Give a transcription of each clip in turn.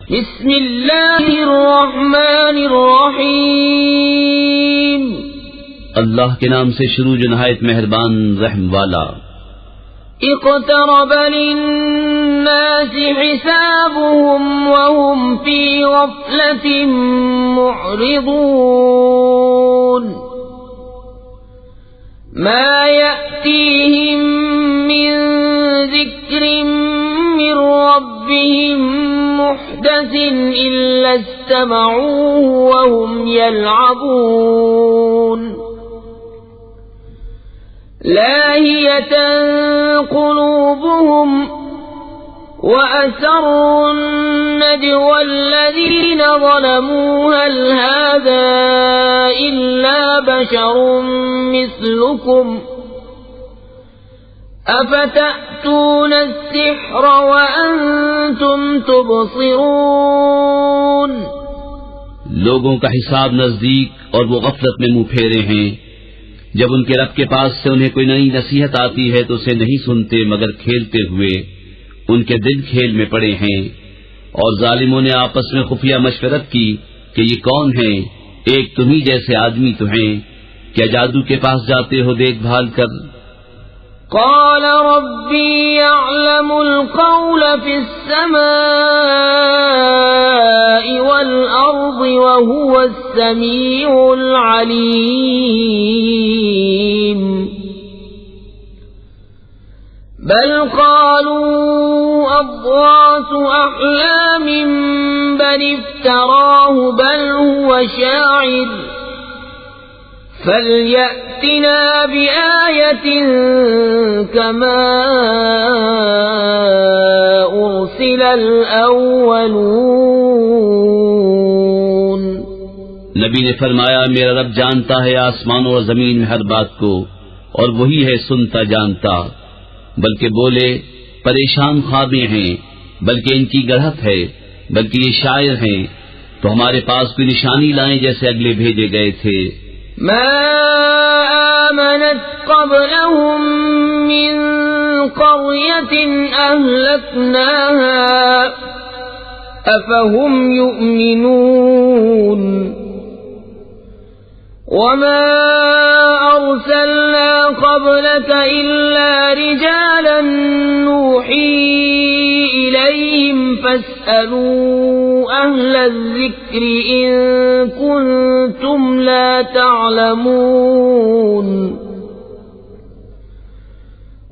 بسم اللہ الرحمن الرحیم، اللہ کے نام سے شروع جو نہایت مہربان رحم والا۔ اقترب للناس حسابهم وهم في غفلة معرضون، ما يأتيهم من ذكر من ربهم محدث إلا استمعوه وهم يلعبون، لاهية قلوبهم وأسروا النجوى الذين ظلموا هل هذا إلا بشر مثلكم أفتأتون السحر وأنتم تبصرون۔ لوگوں کا حساب نزدیک اور وہ غفلت میں منہ پھیرے ہیں، جب ان کے رب کے پاس سے انہیں کوئی نئی نصیحت آتی ہے تو اسے نہیں سنتے مگر کھیلتے ہوئے، ان کے دل کھیل میں پڑے ہیں۔ اور ظالموں نے آپس میں خفیہ مشورت کی کہ یہ کون ہیں؟ ایک تمہیں جیسے آدمی تو ہیں، کیا جادو کے پاس جاتے ہو دیکھ بھال کر؟ قال ربي يعلم القول في السماء والأرض وهو السميع العليم، بل قالوا أضغاث أحلام بل افتراه بل هو شاعر فَلْيَأْتِنَا بِآيَةٍ كَمَا أُرْسِلَ الْأَوَّلُونَ۔ نبی نے فرمایا میرا رب جانتا ہے آسمانوں اور زمین میں ہر بات کو، اور وہی ہے سنتا جانتا۔ بلکہ بولے پریشان خوابیں ہیں، بلکہ ان کی گڑھت ہے، بلکہ یہ شاعر ہیں، تو ہمارے پاس کوئی نشانی لائیں جیسے اگلے بھیجے گئے تھے۔ ما آمنت قبلهم من قرية أهلكناها أفهم يؤمنون، وما أرسلنا قبلك إلا رجالا نوحي إليهم فاسألوا أهل الذكر إن كنتم لا تعلمون،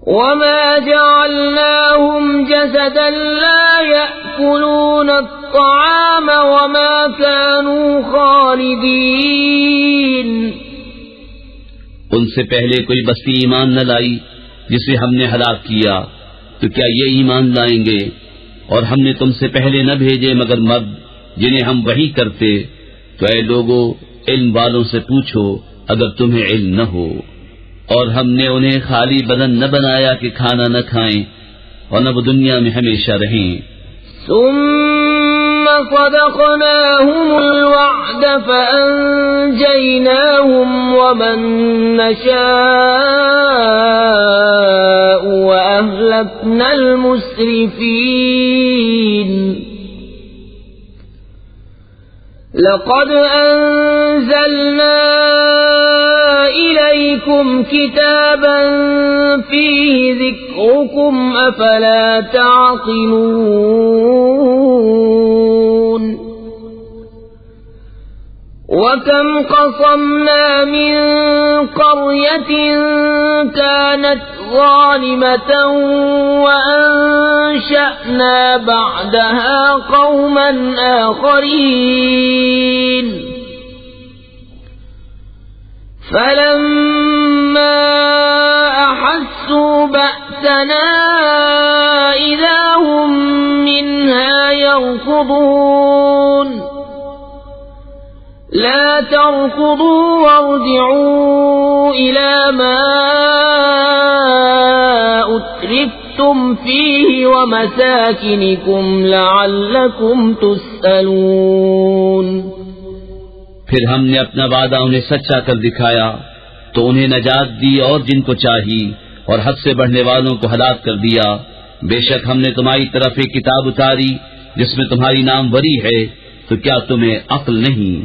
وما جعلناهم جسدا لا يأكلون الطعام وما كانوا خالدين۔ ان سے پہلے کوئی بستی ایمان نہ لائی جسے ہم نے ہلاک کیا، تو کیا یہ ایمان لائیں گے؟ اور ہم نے تم سے پہلے نہ بھیجے مگر مرد جنہیں ہم وحی کرتے، تو اے لوگو علم والوں سے پوچھو اگر تمہیں علم نہ ہو۔ اور ہم نے انہیں خالی بدن نہ بنایا کہ کھانا نہ کھائیں اور نہ وہ دنیا میں ہمیشہ رہیں۔ ثم صدقناهم الوعد فأنجيناهم ومن نشاء وأهلكنا المسرفين۔ لقد أنزلنا إليكم كتابا فيه ذكركم أفلا تعقلون۔ وكم قصمنا من قرية كانت ظالمة وأنشأنا بعدها قوما آخرين، فلما أحسوا بأسنا إذا هم منها يركضون، لا تركضوا وارجعوا إلى ما أترفتم فيه ومساكنكم لعلكم تسألون۔ پھر ہم نے اپنا وعدہ انہیں سچا کر دکھایا تو انہیں نجات دی اور جن کو چاہی، اور حد سے بڑھنے والوں کو ہلاک کر دیا۔ بے شک ہم نے تمہاری طرف ایک کتاب اتاری جس میں تمہاری ناموری ہے، تو کیا تمہیں عقل نہیں؟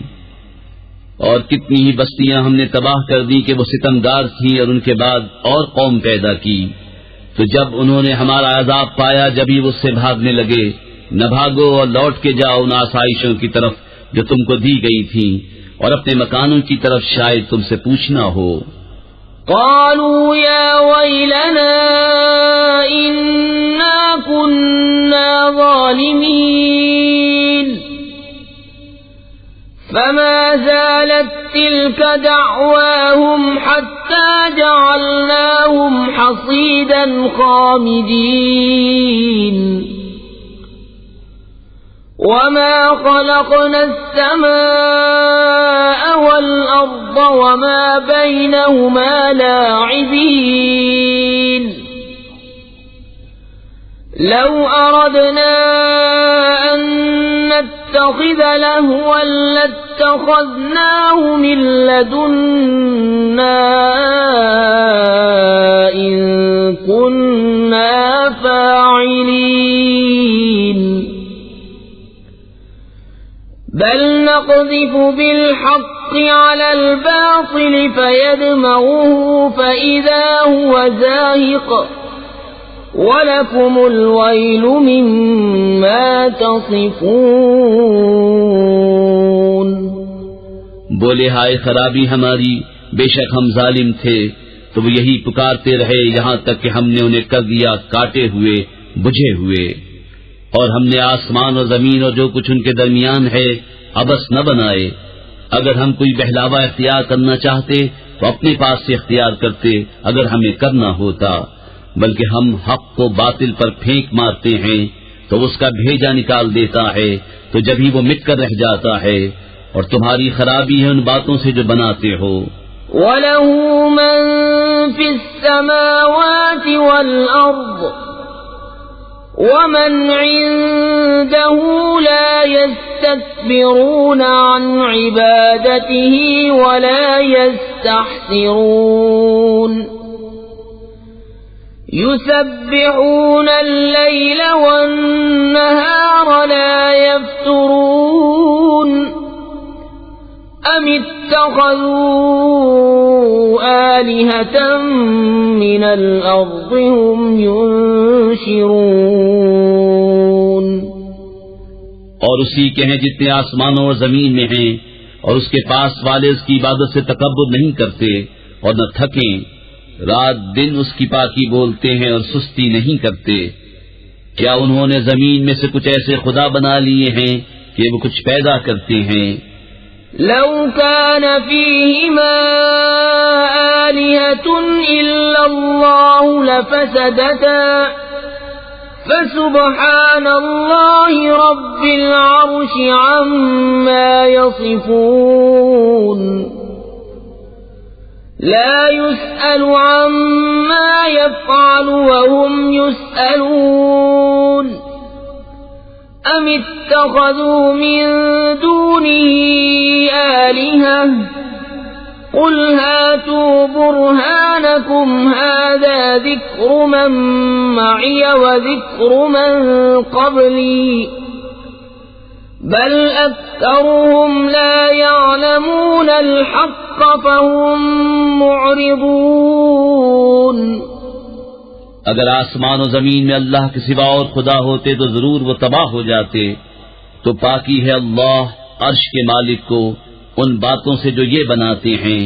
اور کتنی ہی بستیاں ہم نے تباہ کر دی کہ وہ ستمگار تھیں، اور ان کے بعد اور قوم پیدا کی، تو جب انہوں نے ہمارا عذاب پایا جبھی وہ اس سے بھاگنے لگے۔ نہ بھاگو اور لوٹ کے جاؤ ان آسائشوں کی طرف جو تم کو دی گئی تھیں، اور اپنے مکانوں کی طرف شاید تم سے پوچھنا ہو۔ قالوا يا ويلنا إنا كنا ظالمين فما زالت تلك دعواهم حتى جعلناهم حصيدا خامدين وما خلقنا السماء والأرض وما بينهما لاعبين لو أردنا أن نتخذ لهوا لاتخذناه من لدنا إن كنا فاعلين بل نقذف بالحق على الباطل فيدمغه فإذا هو زاهق وَلَكُمُ الْوَيْلُ مِمَّا تَصِفُونَ۔ بولے ہائے خرابی ہماری، بے شک ہم ظالم تھے، تو وہ یہی پکارتے رہے یہاں تک کہ ہم نے انہیں کر دیا کاٹے ہوئے، بجھے ہوئے، اور ہم نے آسمان اور زمین اور جو کچھ ان کے درمیان ہے عبث نہ بنائے۔ اگر ہم کوئی بہلاوا اختیار کرنا چاہتے تو اپنے پاس سے اختیار کرتے اگر ہمیں کرنا ہوتا، بلکہ ہم حق کو باطل پر پھینک مارتے ہیں تو اس کا بھیجا نکال دیتا ہے، تو جبھی وہ مٹ کر رہ جاتا ہے، اور تمہاری خرابی ہے ان باتوں سے جو بناتے ہو۔ وَلَهُ مَن فِي السَّمَاوَاتِ وَالْأَرْضِ وَمَنْ عِندَهُ لَا يَسْتَكْبِرُونَ عَنْ عِبَادَتِهِ وَلَا يَسْتَحْسِرُونَ يُسَبِّحُونَ اللَّيْلَ وَالنَّهَارَ لَا يَفْتُرُونَ أَمِ اتَّخَذُوا آلِهَةً مِّنَ الْأَرْضِ هُمْ يُنشِرُونَ۔ اور اسی کے ہیں جتنے آسمانوں اور زمین میں ہیں، اور اس کے پاس والے اس کی عبادت سے تکبر نہیں کرتے اور نہ تھکیں، رات دن اس کی پاکی بولتے ہیں اور سستی نہیں کرتے۔ کیا انہوں نے زمین میں سے کچھ ایسے خدا بنا لیے ہیں کہ وہ کچھ پیدا کرتے ہیں؟ لو كان فيهما آلهة إلا الله لفسدتا فسبحان الله رب العرش عما يصفون لا يسأل عما يفعل وهم يسألون أم اتخذوا من دونه آلهة قل هاتوا برهانكم هذا ذكر من معي وذكر من قبلي بل أكثرهم لا يعلمون الحق فهم معرضون۔ اگر آسمان و زمین میں اللہ کے سوا اور خدا ہوتے تو ضرور وہ تباہ ہو جاتے۔ تو پاکی ہے اللہ عرش کے مالک کو ان باتوں سے جو یہ بناتے ہیں،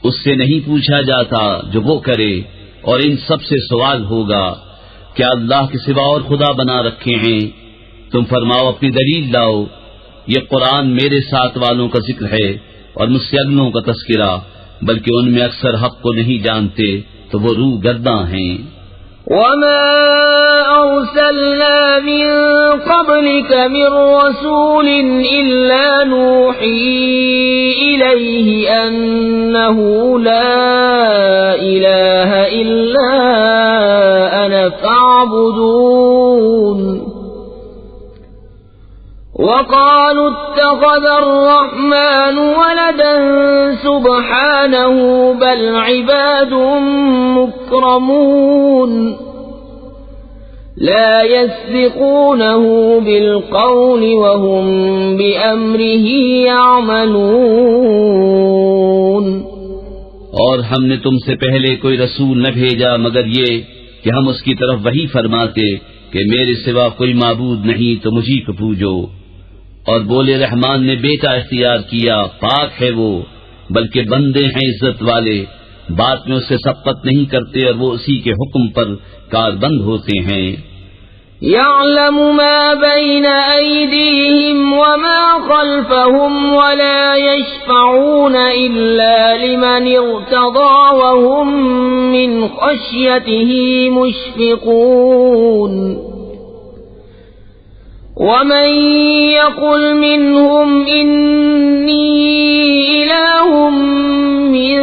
اس سے نہیں پوچھا جاتا جو وہ کرے، اور ان سب سے سوال ہوگا کیا اللہ کے سوا اور خدا بنا رکھے ہیں؟ تم فرماؤ اپنی دلیل لاؤ۔ یہ قرآن میرے ساتھ والوں کا ذکر ہے اور مجھ سے اگلوں کا تذکرہ، بلکہ ان میں اکثر حق کو نہیں جانتے تو وہ روح گرداں ہیں۔ وما أرسلنا من قبلك من رسول إلا نوحي إليه أنه لا إله إلا أنا فاعبدون وقالوا اتخذ الرحمن ولدا سبحانه بل عباد مكرمون لا يسبقونه بالقول وهم بأمره يعملون. اور ہم نے تم سے پہلے کوئی رسول نہ بھیجا مگر یہ کہ ہم اس کی طرف وحی فرماتے کہ میرے سوا کوئی معبود نہیں تو مجھی کو پوجو. اور بولے رحمان نے بیٹا اختیار کیا، پاک ہے وہ، بلکہ بندے ہیں عزت والے، بات میں اس سے سبقت نہیں کرتے اور وہ اسی کے حکم پر کاربند ہوتے ہیں. يعلم ما بين أيديهم وما خلفهم ولا يشفعون إلا لمن ارتضى وهم من خشيته مشفقون. ومن يقل منهم إني إله من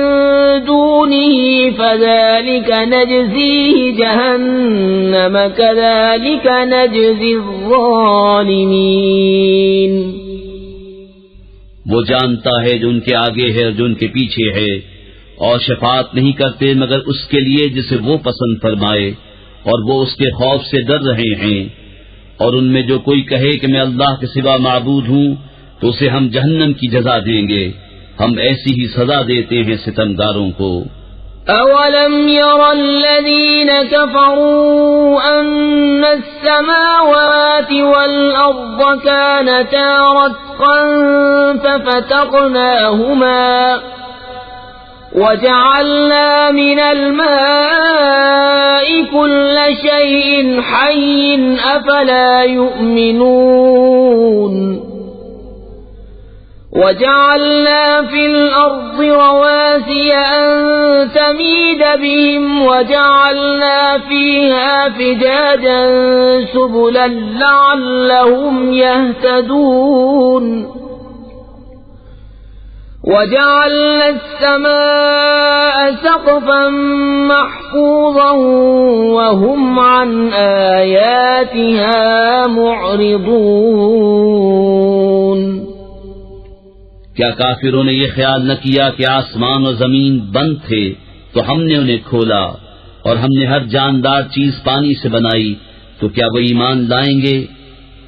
دونه فذلك نجزيه جهنم كذلك نجزي الظالمين. وہ جانتا ہے جو ان کے آگے ہے اور جو ان کے پیچھے ہے، اور شفاعت نہیں کرتے مگر اس کے لیے جسے وہ پسند فرمائے، اور وہ اس کے خوف سے ڈر رہے ہیں. اور ان میں جو کوئی کہے کہ میں اللہ کے سوا معبود ہوں تو اسے ہم جہنم کی جزا دیں گے، ہم ایسی ہی سزا دیتے ہیں ستمگاروں کو. أَوَلَمْ يَرَ الَّذِينَ كَفَرُوا أَنَّ السَّمَاوَاتِ وَالْأَرْضَ كَانَتَا رَتْقًا فَفَتَقْنَاهُمَا وَجَعَلْنَا مِنَ الْمَاءِ كُلَّ شَيْءٍ حَيٍّ أَفَلَا يُؤْمِنُونَ. وَجَعَلْنَا فِي الْأَرْضِ رَوَاسِيَ أَن تَمِيدَ بِهِمْ وَجَعَلْنَا فِيهَا فِجَاجًا سُبُلًا لَّعَلَّهُمْ يَهْتَدُونَ. وَجَعَلْنَا السَّمَاءَ سَقْفًا مَّحْفُوظًا وَهُمْ عَنْ آيَاتِهَا مُعْرِضُونَ. کیا کافروں نے یہ خیال نہ کیا کہ آسمان و زمین بند تھے تو ہم نے انہیں کھولا، اور ہم نے ہر جاندار چیز پانی سے بنائی، تو کیا وہ ایمان لائیں گے؟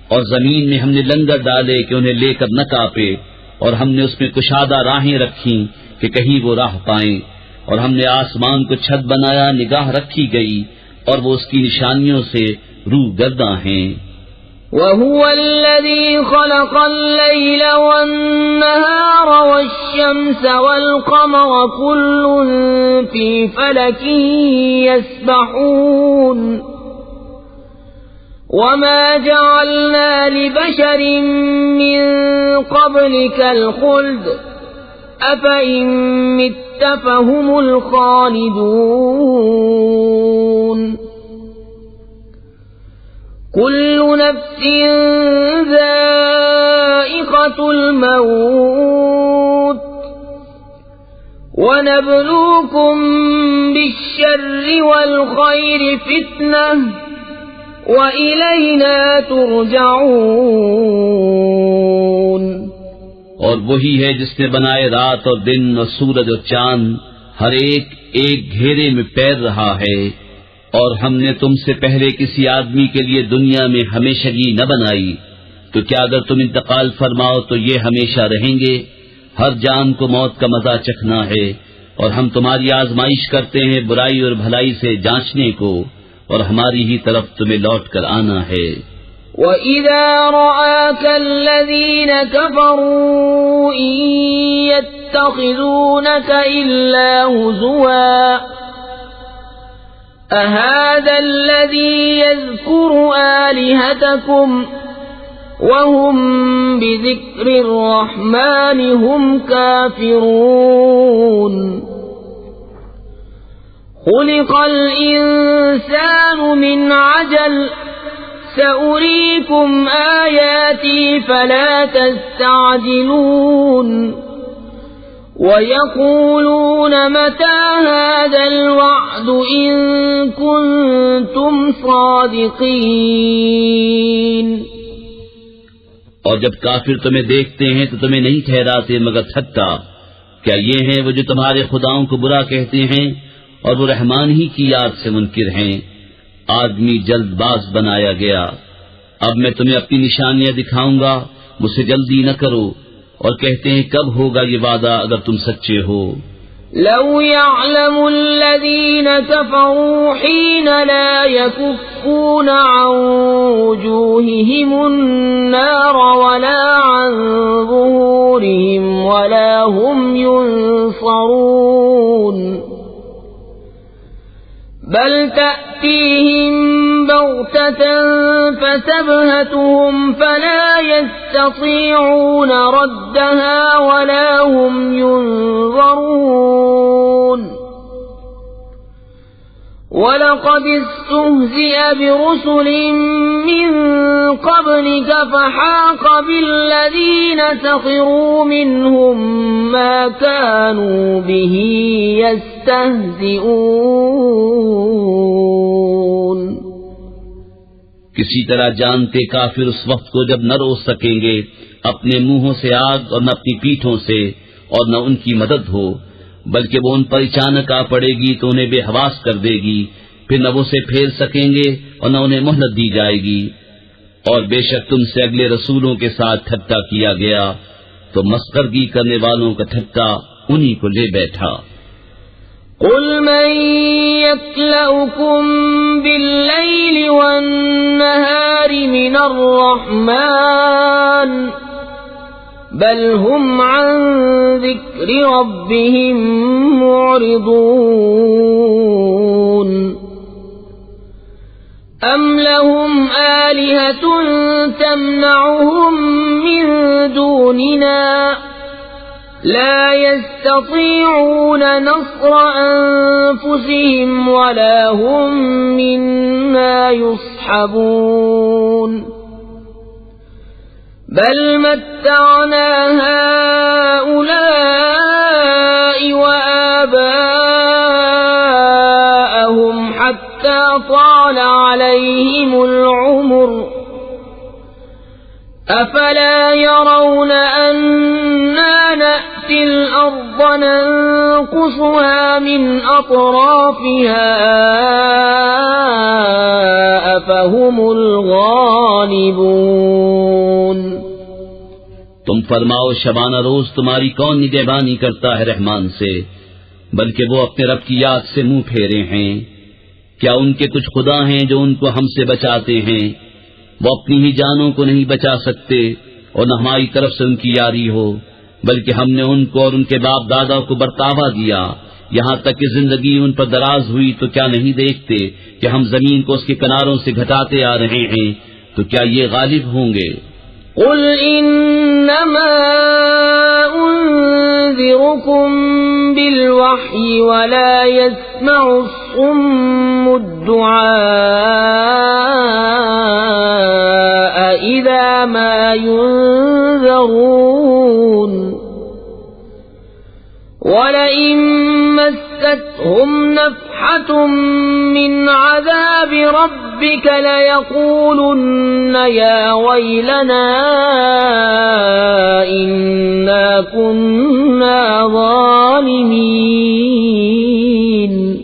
اور زمین میں ہم نے لنگر ڈالے کہ انہیں لے کر نہ کاپے، اور ہم نے اس میں کشادہ راہیں رکھیں کہ کہیں وہ راہ پائیں، اور ہم نے آسمان کو چھت بنایا، نگاہ رکھی گئی، اور وہ اس کی نشانیوں سے روح گرداں ہیں. وَهُوَ الَّذِي خَلَقَ اللَّيْلَ وَالنَّهَارَ وَالشَّمْسَ وَالْقَمَرَ كُلٌّ فِي فَلَكٍ يَسْبَحُونَ. وَمَا جَعَلْنَا لِبَشَرٍ مِّن قَبْلِكَ الْخُلْدَ أَفَإِن مِّتَّ فَهُمُ الْخَالِدُونَ. كُلُّ نَفْسٍ ذَائِقَةُ الْمَوْتِ وَنَبْلُوكُم بِالشَّرِّ وَالْخَيْرِ فِتْنَةً وَإِلَيْنَا تُرْجَعُونَ. اور وہی ہے جس نے بنائے رات اور دن اور سورج اور چاند، ہر ایک ایک گھیرے میں پیر رہا ہے. اور ہم نے تم سے پہلے کسی آدمی کے لیے دنیا میں ہمیشگی نہ بنائی، تو کیا اگر تم انتقال فرماؤ تو یہ ہمیشہ رہیں گے؟ ہر جان کو موت کا مزہ چکھنا ہے، اور ہم تمہاری آزمائش کرتے ہیں برائی اور بھلائی سے جانچنے کو، اور ہماری ہی طرف تمہیں لوٹ کر آنا ہے. وَإِذَا رَآكَ الَّذِينَ كَفَرُوا إِن يَتَّخِذُونَكَ إِلَّا هُزُوًا أَهَذَا الَّذِي يَذْكُرُ آلِهَتَكُمْ وَهُمْ بِذِكْرِ الرَّحْمَنِ هُمْ كَافِرُونَ. خُلِقَ الْإِنسَانُ مِنْ عَجَلٍ سَأُرِيكُمْ آيَاتِي فَلَا تَسْتَعْجِلُونَ. وَيَقُولُونَ مَتَى هَذَا الْوَعْدُ إِن كُنتُمْ صَادِقِينَ. اور جب کافر تمہیں دیکھتے ہیں تو تمہیں نہیں ٹھہراتے مگر تھکا. کیا یہ ہیں وہ جو تمہارے خداؤں کو برا کہتے ہیں اور وہ رحمان ہی کی یاد سے منکر ہیں؟ آدمی جلد باز بنایا گیا۔ اب میں تمہیں اپنی نشانیاں دکھاؤں گا، مجھ سے جلدی نہ کرو۔ اور کہتے ہیں کب ہوگا یہ وعدہ اگر تم سچے ہو؟ لو يعلم الذين كفروا حين لا يكفون عن وجوههم النار ولا عن ظهورهم ولا هم ينصرون بل تأتيهم بغتة فتبهتهم فلا يستطيعون ردها ولا هم ينظرون وَلَقَدِ اسْتُهْزِئَ بِرُسُلٍ مِّن قَبْلِكَ فَحَاقَ بِالَّذِينَ سَخِرُوا مِنْهُمْ مَا كَانُوا بِهِ يَسْتَهْزِئُونَ۔ کسی طرح جانتے کافر اس وقت کو جب نہ روک سکیں گے اپنے منہوں سے آگ اور نہ اپنی پیٹھوں سے اور نہ ان کی مدد ہو، بلکہ وہ ان پر اچانک آ پڑے گی تو انہیں بے حواس کر دے گی، پھر نہ وہ اسے پھیر سکیں گے اور نہ انہیں مہلت دی جائے گی۔ اور بے شک تم سے اگلے رسولوں کے ساتھ ٹھٹا کیا گیا تو مسخرگی کرنے والوں کا ٹھٹا انہی کو لے بیٹھا۔ قل من يكلؤكم بالليل والنهار من الرحمن بل هم عن ذكر ربهم معرضون أم لهم آلهة تمنعهم من دوننا لا يستطيعون نصر أنفسهم ولا هم منا يصحبون بل متعنا هؤلاء وآباءهم حتى طال عليهم العمر أفلا يرون أنا نأتي الأرض ننقصها من أطرافها أفهم الغالبون۔ تم فرماؤ شبانہ روز تمہاری کون نگہبانی کرتا ہے رحمان سے، بلکہ وہ اپنے رب کی یاد سے منہ پھیرے ہیں۔ کیا ان کے کچھ خدا ہیں جو ان کو ہم سے بچاتے ہیں؟ وہ اپنی ہی جانوں کو نہیں بچا سکتے اور نہ ہماری طرف سے ان کی یاری ہو، بلکہ ہم نے ان کو اور ان کے باپ دادا کو برتاوا دیا، یہاں تک کہ زندگی ان پر دراز ہوئی تو کیا نہیں دیکھتے کہ ہم زمین کو اس کے کناروں سے گھٹاتے آ رہے ہیں، تو کیا یہ غالب ہوں گے؟ قل انما انذركم بالوحی ولا يسمع الصم الدعاء اذا ما ينذرون ولئن مستهم نفحة من عذاب ربك ليقولن يا ويلنا إنا كنا ظالمين۔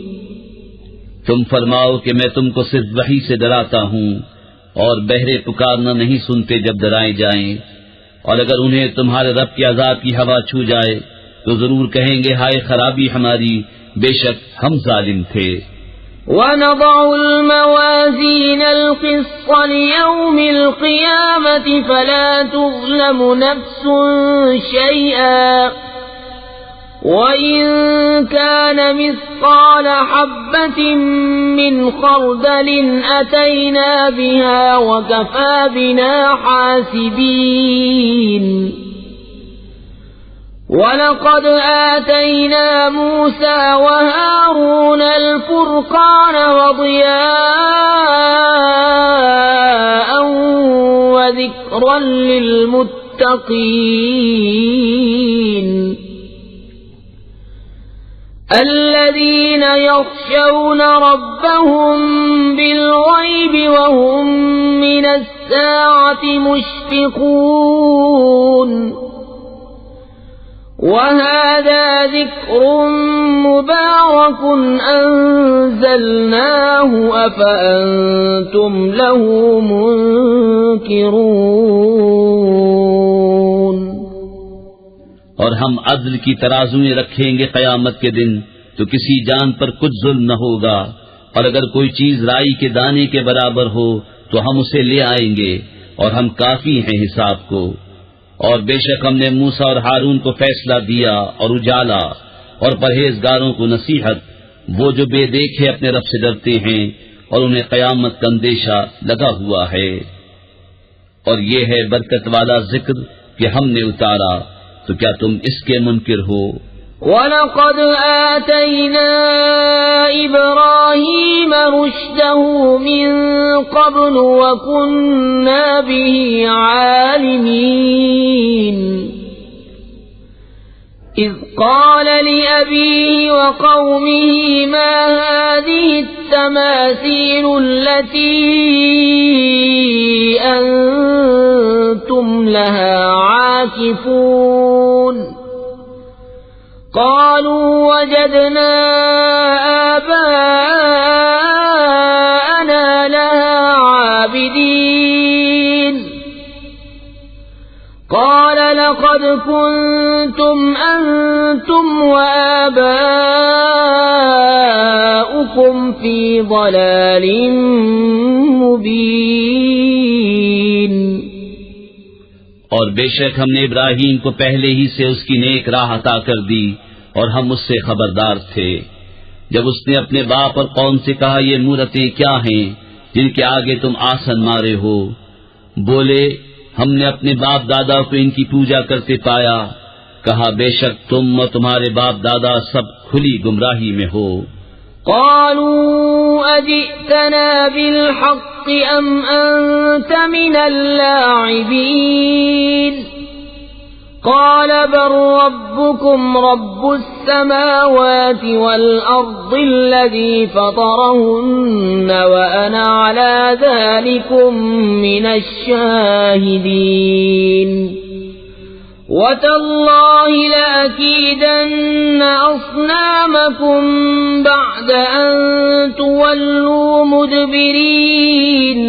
تم فرماؤ کہ میں تم کو صرف وحی سے ڈراتا ہوں، اور بہرے پکارنا نہیں سنتے جب ڈرائے جائیں، اور اگر انہیں تمہارے رب کے عذاب کی ہوا چھو جائے تو ضرور کہیں گے ہائے خرابی ہماری، بے شک ہم ظالم تھے۔ وَنَضَعُ الْمَوَازِينَ الْقِسْطَ لِيَوْمِ الْقِيَامَةِ فَلَا تُظْلَمُ نَفْسٌ شَيْئًا وَإِن كَانَ مِثْقَالَ حَبَّةٍ مِّنْ خَرْدَلٍ أَتَيْنَا بِهَا وَكَفَى بِنَا حَاسِبِينَ۔ وَلَقَدْ آتَيْنَا مُوسَى وَهَارُونَ الْفُرْقَانَ وَضِيَاءً وَذِكْرًا لِّلْمُتَّقِينَ الَّذِينَ يَخْشَوْنَ رَبَّهُم بِالْغَيْبِ وَهُم مِّنَ السَّاعَةِ مُشْفِقُونَ وَهَذَا ذِكْرٌ مُبَارَكٌ أَنزَلْنَاهُ أَفَأَنْتُمْ لَهُ مُنْكِرُونَ۔ اور ہم عدل کی ترازویں رکھیں گے قیامت کے دن تو کسی جان پر کچھ ظلم نہ ہوگا، اور اگر کوئی چیز رائی کے دانے کے برابر ہو تو ہم اسے لے آئیں گے، اور ہم کافی ہیں حساب کو۔ اور بے شک ہم نے موسیٰ اور ہارون کو فیصلہ دیا اور اجالا، اور پرہیزگاروں کو نصیحت، وہ جو بے دیکھے اپنے رب سے ڈرتے ہیں اور انہیں قیامت کا اندیشہ لگا ہوا ہے۔ اور یہ ہے برکت والا ذکر کہ ہم نے اتارا، تو کیا تم اس کے منکر ہو؟ وَلَقَدْ آتَيْنَا إِبْرَاهِيمَ رُشْدَهُ مِنْ قَبْلُ وَكُنَّا بِهِ عَالِمِينَ إِذْ قَالَ لِأَبِيهِ وَقَوْمِهِ مَا هَذِهِ التَّمَاثِيلُ الَّتِي أَنْتُمْ لَهَا عَاكِفُونَ قالوا وجدنا آباءنا لها عابدين قال لقد كنتم أنتم وآباؤكم في ضلال مبين۔ اور بے شک ہم نے ابراہیم کو پہلے ہی سے اس کی نیک راہ عطا کر دی، اور ہم اس سے خبردار تھے۔ جب اس نے اپنے باپ اور قوم سے کہا یہ مورتیں کیا ہیں جن کے آگے تم آسن مارے ہو؟ بولے ہم نے اپنے باپ دادا کو ان کی پوجا کرتے پایا۔ کہا بے شک تم اور تمہارے باپ دادا سب کھلی گمراہی میں ہو۔ قالوا أجئتنا بالحق أم أنت من اللاعبين قال بل ربكم رب السماوات والأرض الذي فطرهن وأنا على ذلكم من الشاهدين وتالله لأكيدن أصنامكم بعد أن تولوا مدبرين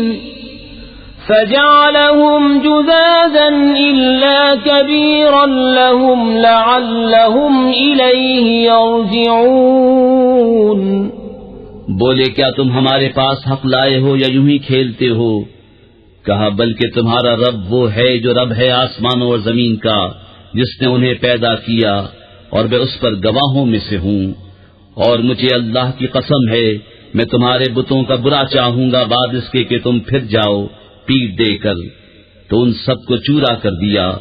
فجعلهم جذاذا إلا كبيرا لهم لعلهم إليه يرجعون۔ بولے کیا تم ہمارے پاس حق لائے ہو یا یوں ہی کھیلتے ہو؟ کہا بلکہ تمہارا رب وہ ہے جو رب ہے آسمانوں اور زمین کا، جس نے انہیں پیدا کیا، اور میں اس پر گواہوں میں سے ہوں۔ اور مجھے اللہ کی قسم ہے میں تمہارے بتوں کا برا چاہوں گا بعد اس کے کہ تم پھر جاؤ پیٹ دے کر۔ تو ان سب کو چورا کر دیا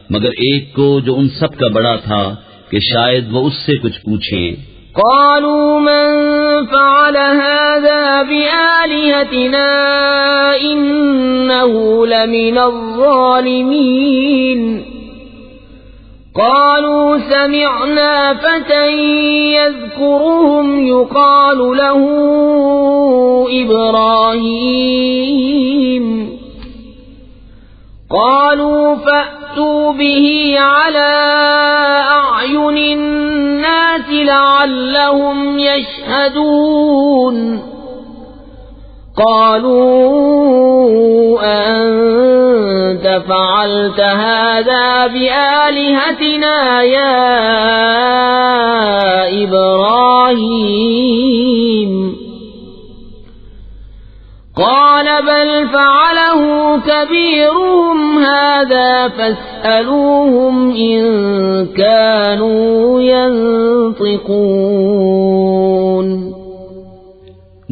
مگر ایک کو جو ان سب کا بڑا تھا کہ شاید وہ اس سے کچھ پوچھیں۔ قالوا من فعل هذا بآلهتنا إنه لمن الظالمين قالوا سمعنا فتى يذكرهم يقال له إبراهيم قالوا فأتوا به على أعين الناس لعلهم يشهدون قالوا أنت فعلت هذا بآلهتنا يا إبراهيم قال بل فعله كبيرهم هذا فاسألوهم إن كانوا ينطقون۔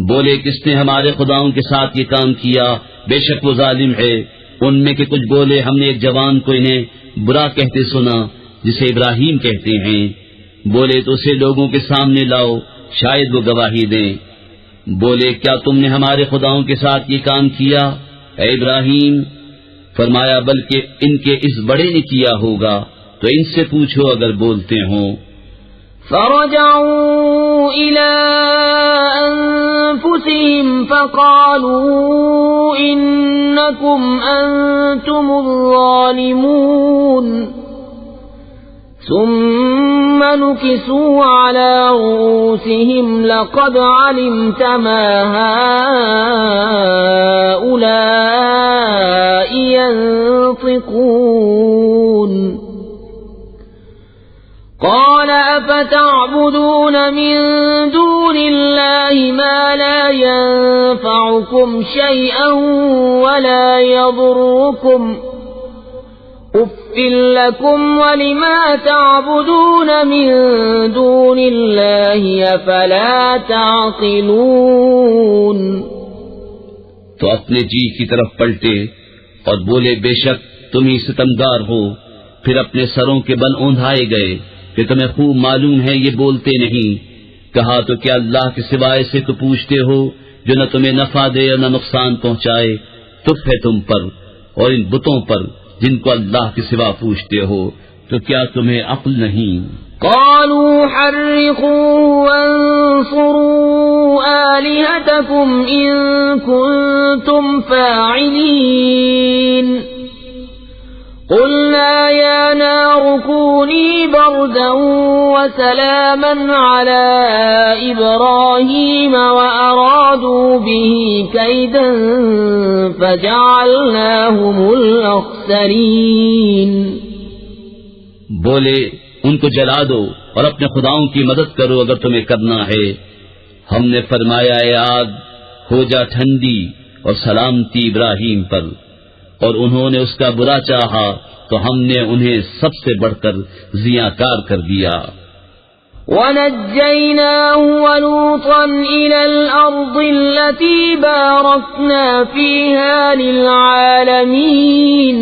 بولے کس نے ہمارے خداؤں کے ساتھ یہ کام کیا؟ بے شک وہ ظالم ہے۔ ان میں کے کچھ بولے ہم نے ایک جوان کو انہیں برا کہتے سنا جسے ابراہیم کہتے ہیں۔ بولے تو اسے لوگوں کے سامنے لاؤ شاید وہ گواہی دیں۔ بولے کیا تم نے ہمارے خداؤں کے ساتھ یہ کام کیا اے ابراہیم؟ فرمایا بلکہ ان کے اس بڑے نے کیا ہوگا، تو ان سے پوچھو اگر بولتے ہوں۔ فرجعوا إلى أنفسهم فقالوا إنكم أنتم الظالمون ثم نكسوا على رؤوسهم لقد علمت ما هؤلاء ينطقون قال أفتعبدون من دون الله ما لا ينفعكم شيئا ولا يضركم أُفٍّ لكم ولما تعبدون من دون الله أفلا تعقلون تو اپنے جی کی طرف پلٹے اور بولے بے شک تم ہی ستمگار ہو. پھر اپنے سروں کے بل اوندھائے گئے کہ تمہیں خوب معلوم ہے یہ بولتے نہیں. کہا تو کیا اللہ کے سوائے سے تو پوچھتے ہو جو نہ تمہیں نفع دے اور نہ نقصان پہنچائے؟ تف ہے تم پر اور ان بتوں پر جن کو اللہ کے سوا پوچھتے ہو. تو کیا تمہیں عقل نہیں؟ قالوا حرقوا وانصروا آلهتكم إن كنتم فاعلين قلنا يا نار كوني بردا وسلاما على إبراهيم وأرادوا به كيدا فجعلناهم الأخسرين. بولے ان کو جلا دو اور اپنے خداؤں کی مدد کرو اگر تمہیں کرنا ہے. ہم نے فرمایا اے آگ ہو جا ٹھنڈی اور سلامتی ابراہیم پر، اور انہوں نے اس کا برا چاہا تو ہم نے انہیں سب سے بڑھ کر ضیاءکار کر دیا. وَنَجَّيْنَاهُ وَلُوطًا إِلَى الْأَرْضِ الَّتِي بَارَكْنَا فِيهَا لِلْعَالَمِينَ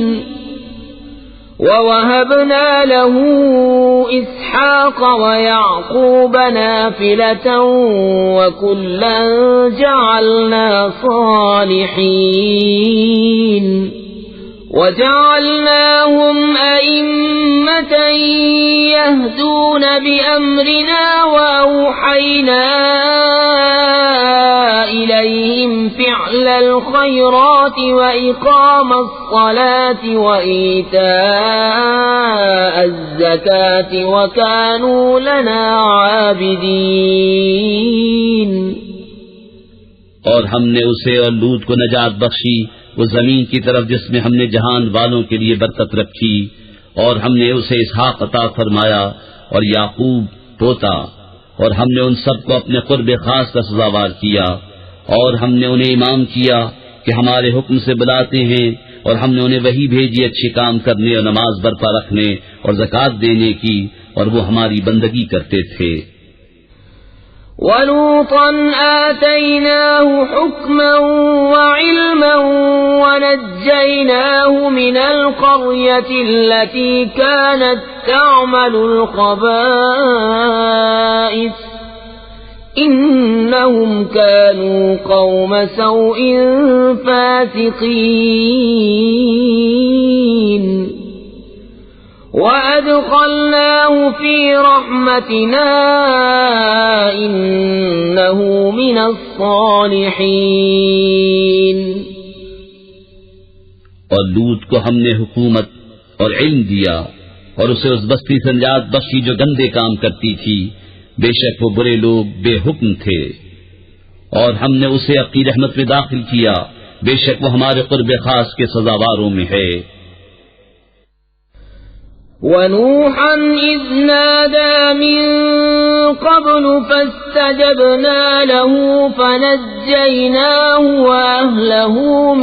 وَوَهَبْنَا لَهُ إِسْحَاقَ وَيَعْقُوبَ نَافِلَةً وَكُلًّا جَعَلْنَا صَالِحِينَ وَجَعَلْنَاهُمْ أَئِمَّةً يَهْدُونَ بِأَمْرِنَا وَأَوْحَيْنَا إِلَيْهِمْ فِعْلَ الْخَيْرَاتِ وَإِقَامَ الصَّلَاةِ وَإِيتَاءَ الزَّكَاةِ وَكَانُوا لَنَا عَابِدِينَ. اور ہم نے اسے اور لوط کو نجات بخشی وہ زمین کی طرف جس میں ہم نے جہان والوں کے لیے برکت رکھی، اور ہم نے اسے اسحاق عطا فرمایا اور یعقوب پوتا، اور ہم نے ان سب کو اپنے قرب خاص کا سزاوار کیا، اور ہم نے انہیں امام کیا کہ ہمارے حکم سے بلاتے ہیں، اور ہم نے انہیں وحی بھیجی اچھے کام کرنے اور نماز برپا رکھنے اور زکوٰۃ دینے کی، اور وہ ہماری بندگی کرتے تھے. وَلُوطًا آتَيْنَاهُ حُكْمًا وَعِلْمًا وَنَجَّيْنَاهُ مِنَ الْقَرْيَةِ الَّتِي كَانَتْ تَعْمَلُ الْخَبَائِثَ إِنَّهُمْ كَانُوا قَوْمَ سَوْءٍ فَاسِقِينَ. وَأَدْخَلْنَاهُ فِي رَحْمَتِنَا إِنَّهُ مِنَ الصَّالِحِينَ. اور لوط کو ہم نے حکومت اور علم دیا اور اسے اس بستی سے نجات بخشی جو گندے کام کرتی تھی. بے شک وہ برے لوگ بے حکم تھے، اور ہم نے اسے اپنی رحمت میں داخل کیا. بے شک وہ ہمارے قرب خاص کے سزاواروں میں ہے. وَنُوحًا إِذْ نَادَى مِن قَبْلُ فَاسْتَجَبْنَا لَهُ فَنَجَّيْنَاهُ وَأَهْلَهُ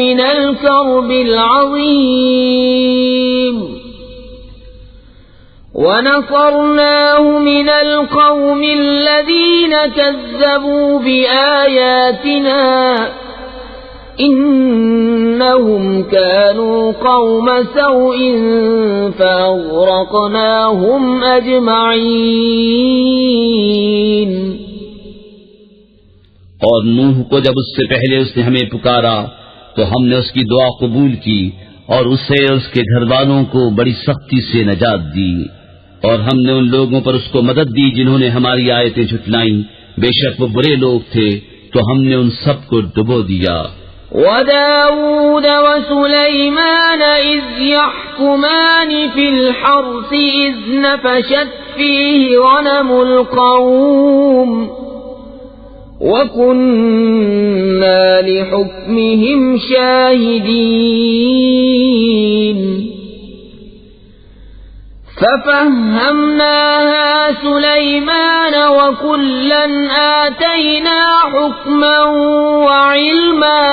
مِنَ الْكَرْبِ الْعَظِيمِ وَنَصَرْنَاهُ مِنَ الْقَوْمِ الَّذِينَ كَذَّبُوا بِآيَاتِنَا إِنَّهُمْ كَانُوا قَوْمَ سَوْءٍ فَأَغْرَقْنَاهُمْ أَجْمَعِينَ. اور نوح کو جب اس سے پہلے اس نے ہمیں پکارا تو ہم نے اس کی دعا قبول کی اور اسے اور اس کے گھر والوں کو بڑی سختی سے نجات دی. اور ہم نے ان لوگوں پر اس کو مدد دی جنہوں نے ہماری آیتیں جھٹلائیں. بے شک وہ برے لوگ تھے تو ہم نے ان سب کو ڈبو دیا. وداود وسليمان إذ يحكمان في الحرث إذ نفشت فيه غنم القوم وكنا لحكمهم شاهدين ففهمناها سليمان وكلا آتينا حكما وعلما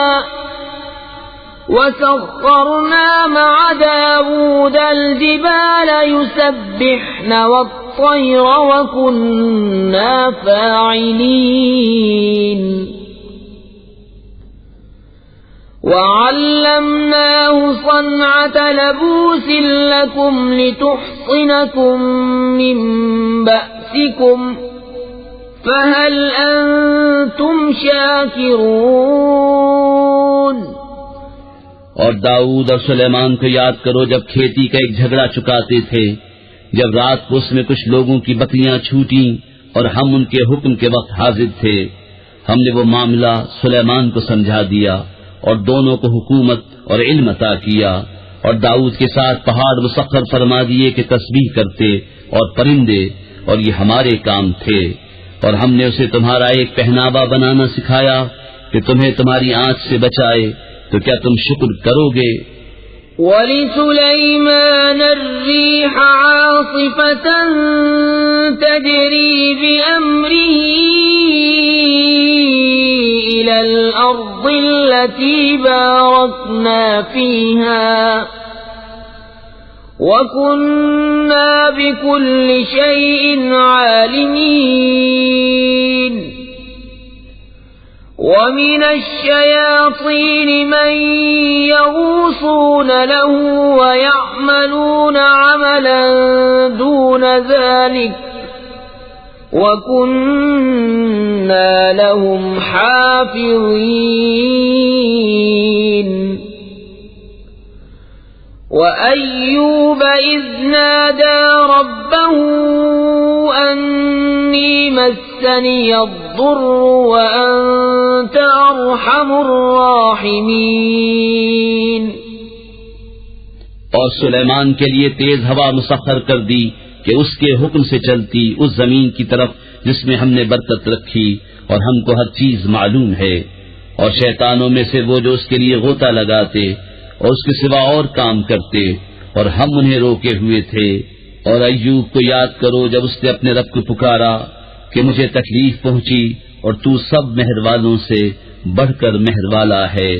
وسخرنا مع داود الجبال يسبحن والطير وكنا فاعلين وعلمناه صنعة لبوس لكم لتحصنكم من بأسكم فهل أنتم شاكرون اور داؤد اور سلیمان کو یاد کرو جب کھیتی کا ایک جھگڑا چکاتے تھے، جب رات کو اس میں کچھ لوگوں کی بکریاں چھوٹیں اور ہم ان کے حکم کے وقت حاضر تھے، ہم نے وہ معاملہ سلیمان کو سمجھا دیا اور دونوں کو حکومت اور علم عطا کیا، اور داؤد کے ساتھ پہاڑ مسخر فرما دیے کہ تسبیح کرتے اور پرندے، اور یہ ہمارے کام تھے، اور ہم نے اسے تمہارا ایک پہناوا بنانا سکھایا کہ تمہیں تمہاری آنچ سے بچائے، تو کیا تم شکر کرو گے؟ وَلِسُلَيْمَانَ الرِّيحَ عَاصِفَةً تَجْرِي بِأَمْرِهِ إِلَى الْأَرْضِ الَّتِي بَارَكْنَا فِيهَا وَكُنَّا بِكُلِّ شَيْءٍ عَالِمِينَ وَمِنَ الشَّيَاطِينِ مَن يَغُوصُونَ لَهُ وَيَعْمَلُونَ عَمَلًا دُونَ ذَلِكَ وَكُنَّا لَهُمْ حَافِظِينَ وَأَيُّوبَ إِذْ نَادَى رَبَّهُ أَنِّي مَسَّنِيَ الضُّرُّ وَأَنْتَ أَرْحَمُ الرَّاحِمِينَ اور سلیمان کے لیے تیز ہوا مسخر کر دی کہ اس کے حکم سے چلتی اس زمین کی طرف جس میں ہم نے برکت رکھی، اور ہم کو ہر چیز معلوم ہے، اور شیطانوں میں سے وہ جو اس کے لیے غوطہ لگاتے اور اس کے سوا اور کام کرتے، اور ہم انہیں روکے ہوئے تھے۔ اور ایوب کو یاد کرو جب اس نے اپنے رب کو پکارا کہ مجھے تکلیف پہنچی اور تو سب مہر والوں سے بڑھ کر مہر والا ہے۔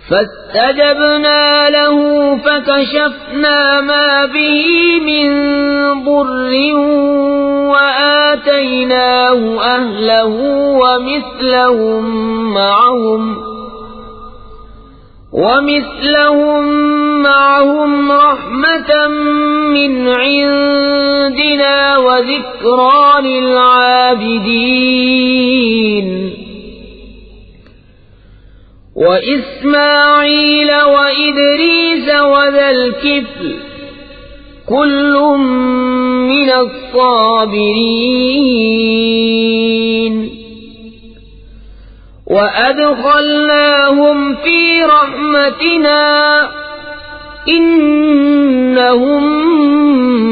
فاستجبنا له فكشفنا ما به من ضر وآتيناه أهله ومثلهم معهم رحمة من عندنا وذكرى للعابدين وإسماعيل وإدريس وذا الكفل كل من الصابرين وأدخلناهم في رحمتنا إنهم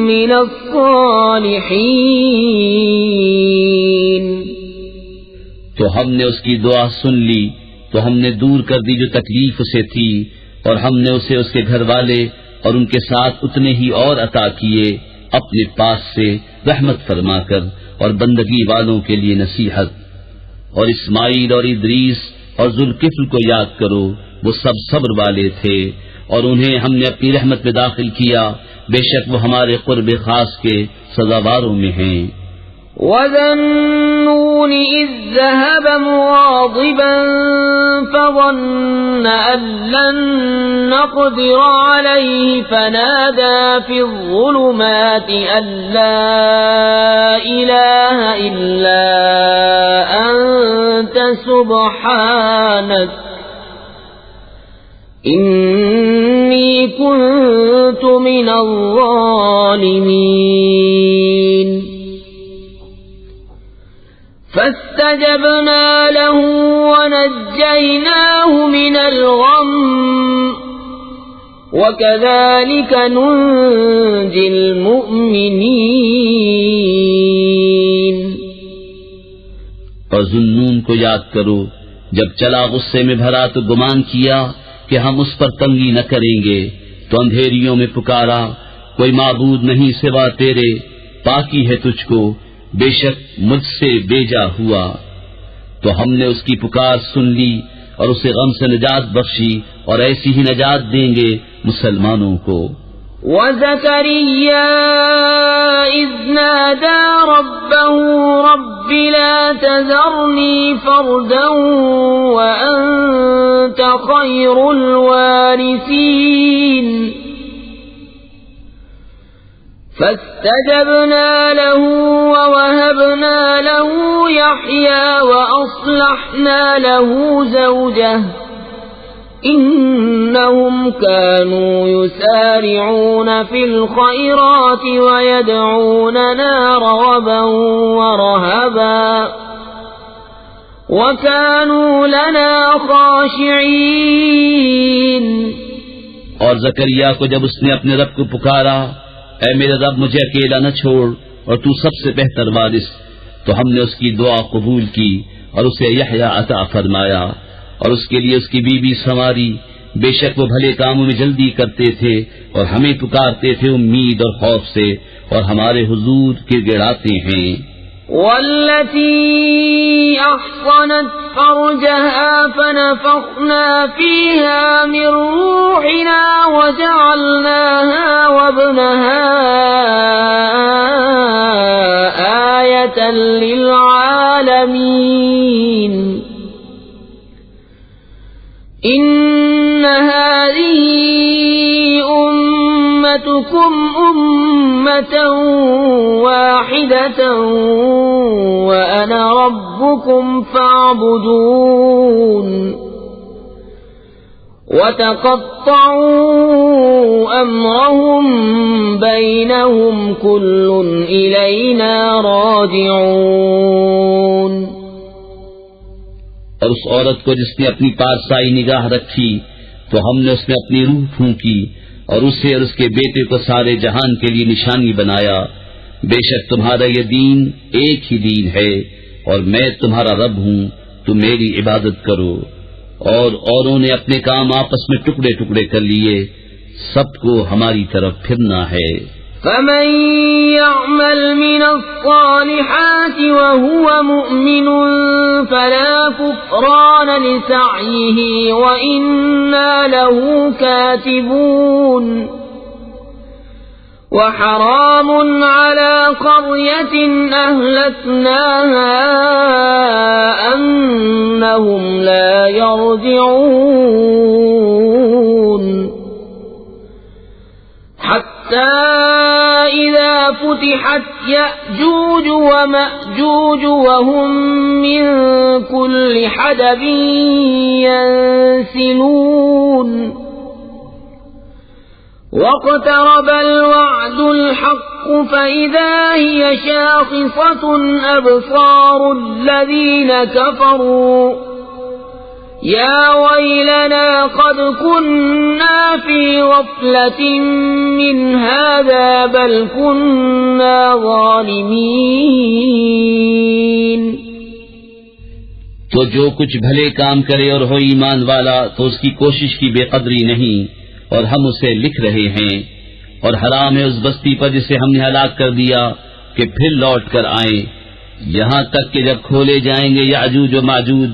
من الصالحين۔ تو ہم نے اس کی دعا سن لی، تو ہم نے دور کر دی جو تکلیف اسے تھی، اور ہم نے اسے اس کے گھر والے اور ان کے ساتھ اتنے ہی اور عطا کیے اپنے پاس سے رحمت فرما کر اور بندگی والوں کے لیے نصیحت۔ اور اسماعیل اور ادریس اور ذوالکفل کو یاد کرو، وہ سب صبر والے تھے، اور انہیں ہم نے اپنی رحمت میں داخل کیا، بے شک وہ ہمارے قرب خاص کے سزاواروں میں ہیں۔ وَذَا النُّونِ إِذ ذَّهَبَ مُغَاضِبًا فَظَنَّ أَن لَّن نَّقْدِرَ عَلَيْهِ فَنَادَىٰ فِي الظُّلُمَاتِ أَن لَّا إِلَٰهَ إِلَّا أَنتَ سُبْحَانَكَ إِنِّي كُنتُ مِنَ الظَّالِمِينَ۔ فاستجبنا له ونجيناه من الغم وكذلك ننجي المؤمنين۔ اور ذوالنون کو یاد کرو جب چلا غصے میں بھرا تو گمان کیا کہ ہم اس پر تنگی نہ کریں گے، تو اندھیریوں میں پکارا کوئی معبود نہیں سوا تیرے، پاکی ہے تجھ کو، بے شک مجھ سے بیجا ہوا۔ تو ہم نے اس کی پکار سن لی اور اسے غم سے نجات بخشی، اور ایسی ہی نجات دیں گے مسلمانوں کو۔ وَزَكَرِيَّا إِذْ نَادَى رَبَّهُ رَبِّ لَا تَذَرْنِي فَرْدًا وَأَنْتَ خَيْرُ الْوَارِثِينَ فاستجبنا له ووهبنا له يحيى وأصلحنا له زوجه إنهم كانوا يسارعون في الخيرات ويدعوننا رغبا ورهبا وكانوا لنا خاشعين۔ اور زکریا کو جب اس نے اپنے رب کو پکارا، اے میرے رب مجھے اکیلا نہ چھوڑ اور تو سب سے بہتر وارث، تو ہم نے اس کی دعا قبول کی اور اسے یحییٰ عطا فرمایا، اور اس کے لیے اس کی بیوی سنواری۔ بے شک وہ بھلے کاموں میں جلدی کرتے تھے اور ہمیں پکارتے تھے امید اور خوف سے، اور ہمارے حضور گڑگڑاتے ہیں۔ والتي أحصنت فرجها فنفخنا فيها من روحنا وجعلناها وابنها آية للعالمين إن هذه أمتكم أمة واحدة وأنا ربكم فاعبدون وتقطعوا أمرهم بينهم كل إلينا راجعون۔ اور اس عورت کو جس نے اپنی پارسائی نگاہ رکھی تو ہم نے اس میں اپنی روح پھونکی اور اسے اور اس کے بیٹے کو سارے جہان کے لیے نشانی بنایا۔ بے شک تمہارا یہ دین ایک ہی دین ہے اور میں تمہارا رب ہوں، تم میری عبادت کرو۔ اور اوروں نے اپنے کام آپس میں ٹکڑے ٹکڑے کر لیے، سب کو ہماری طرف پھرنا ہے۔ فمن يعمل من الصالحات وهو مؤمن فلا كفران لسعيه وإنا له كاتبون وحرام على قرية أهلكناها أنهم لا يرجعون حتى إذا فتحت يأجوج ومأجوج وهم من كل حدب ينسلون واقترب الوعد الحق فإذا هي شاخصة أبصار الذين كفروا يا ويلنا قد كنا في غفلة من هذا بل كنا ظالمين۔ تو جو کچھ بھلے کام کرے اور ہو ایمان والا تو اس کی کوشش کی بے قدری نہیں، اور ہم اسے لکھ رہے ہیں۔ اور حرام ہے اس بستی پر جسے ہم نے ہلاک کر دیا کہ پھر لوٹ کر آئیں، یہاں تک کہ جب کھولے جائیں گے یاجوج و ماجوج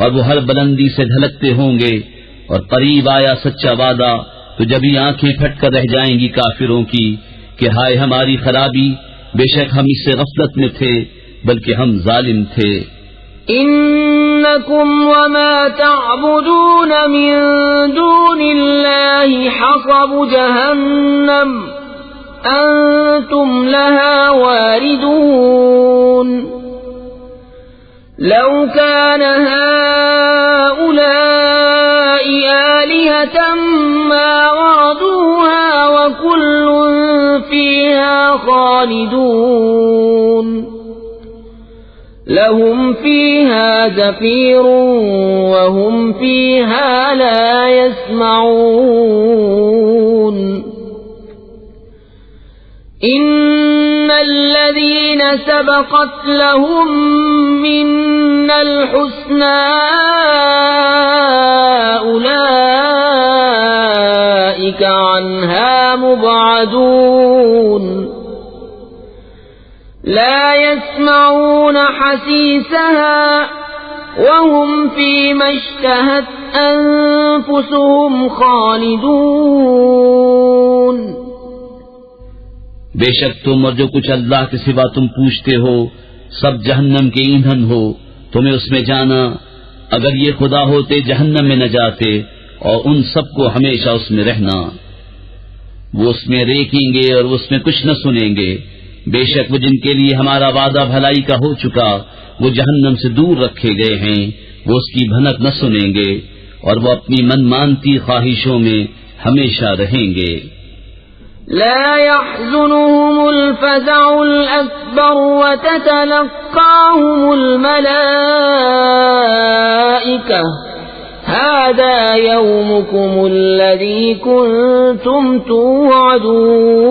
اور وہ ہر بلندی سے دھلکتے ہوں گے، اور قریب آیا سچا وعدہ تو جبھی آنکھیں پھٹ کر رہ جائیں گی کافروں کی کہ ہائے ہماری خرابی، بے شک ہم اس سے غفلت میں تھے بلکہ ہم ظالم تھے۔ انکم وما تعبدون من دون اللہ حصب جہنم انتم لها واردون لو كان هؤلاء آلهة ما وردوها وكل فيها خالدون لهم فيها زفير وهم فيها لا يسمعون إن الذين سبقت لهم منا الحسنى أولئك عنها مبعدون لا يسمعون حسيسها وهم فيما اشتهت أنفسهم خالدون بے شک تم اور جو کچھ اللہ کے سوا تم پوچھتے ہو سب جہنم کے ایندھن ہو، تمہیں اس میں جانا، اگر یہ خدا ہوتے جہنم میں نہ جاتے، اور ان سب کو ہمیشہ اس میں رہنا۔ وہ اس میں ریکیں گے اور اس میں کچھ نہ سنیں گے، بے شک وہ جن کے لیے ہمارا وعدہ بھلائی کا ہو چکا وہ جہنم سے دور رکھے گئے ہیں، وہ اس کی بھنک نہ سنیں گے اور وہ اپنی من مانتی خواہشوں میں ہمیشہ رہیں گے۔ لا يحزنهم الفزع الأكبر وتتلقاهم الملائكة هذا يومكم الذي كنتم توعدون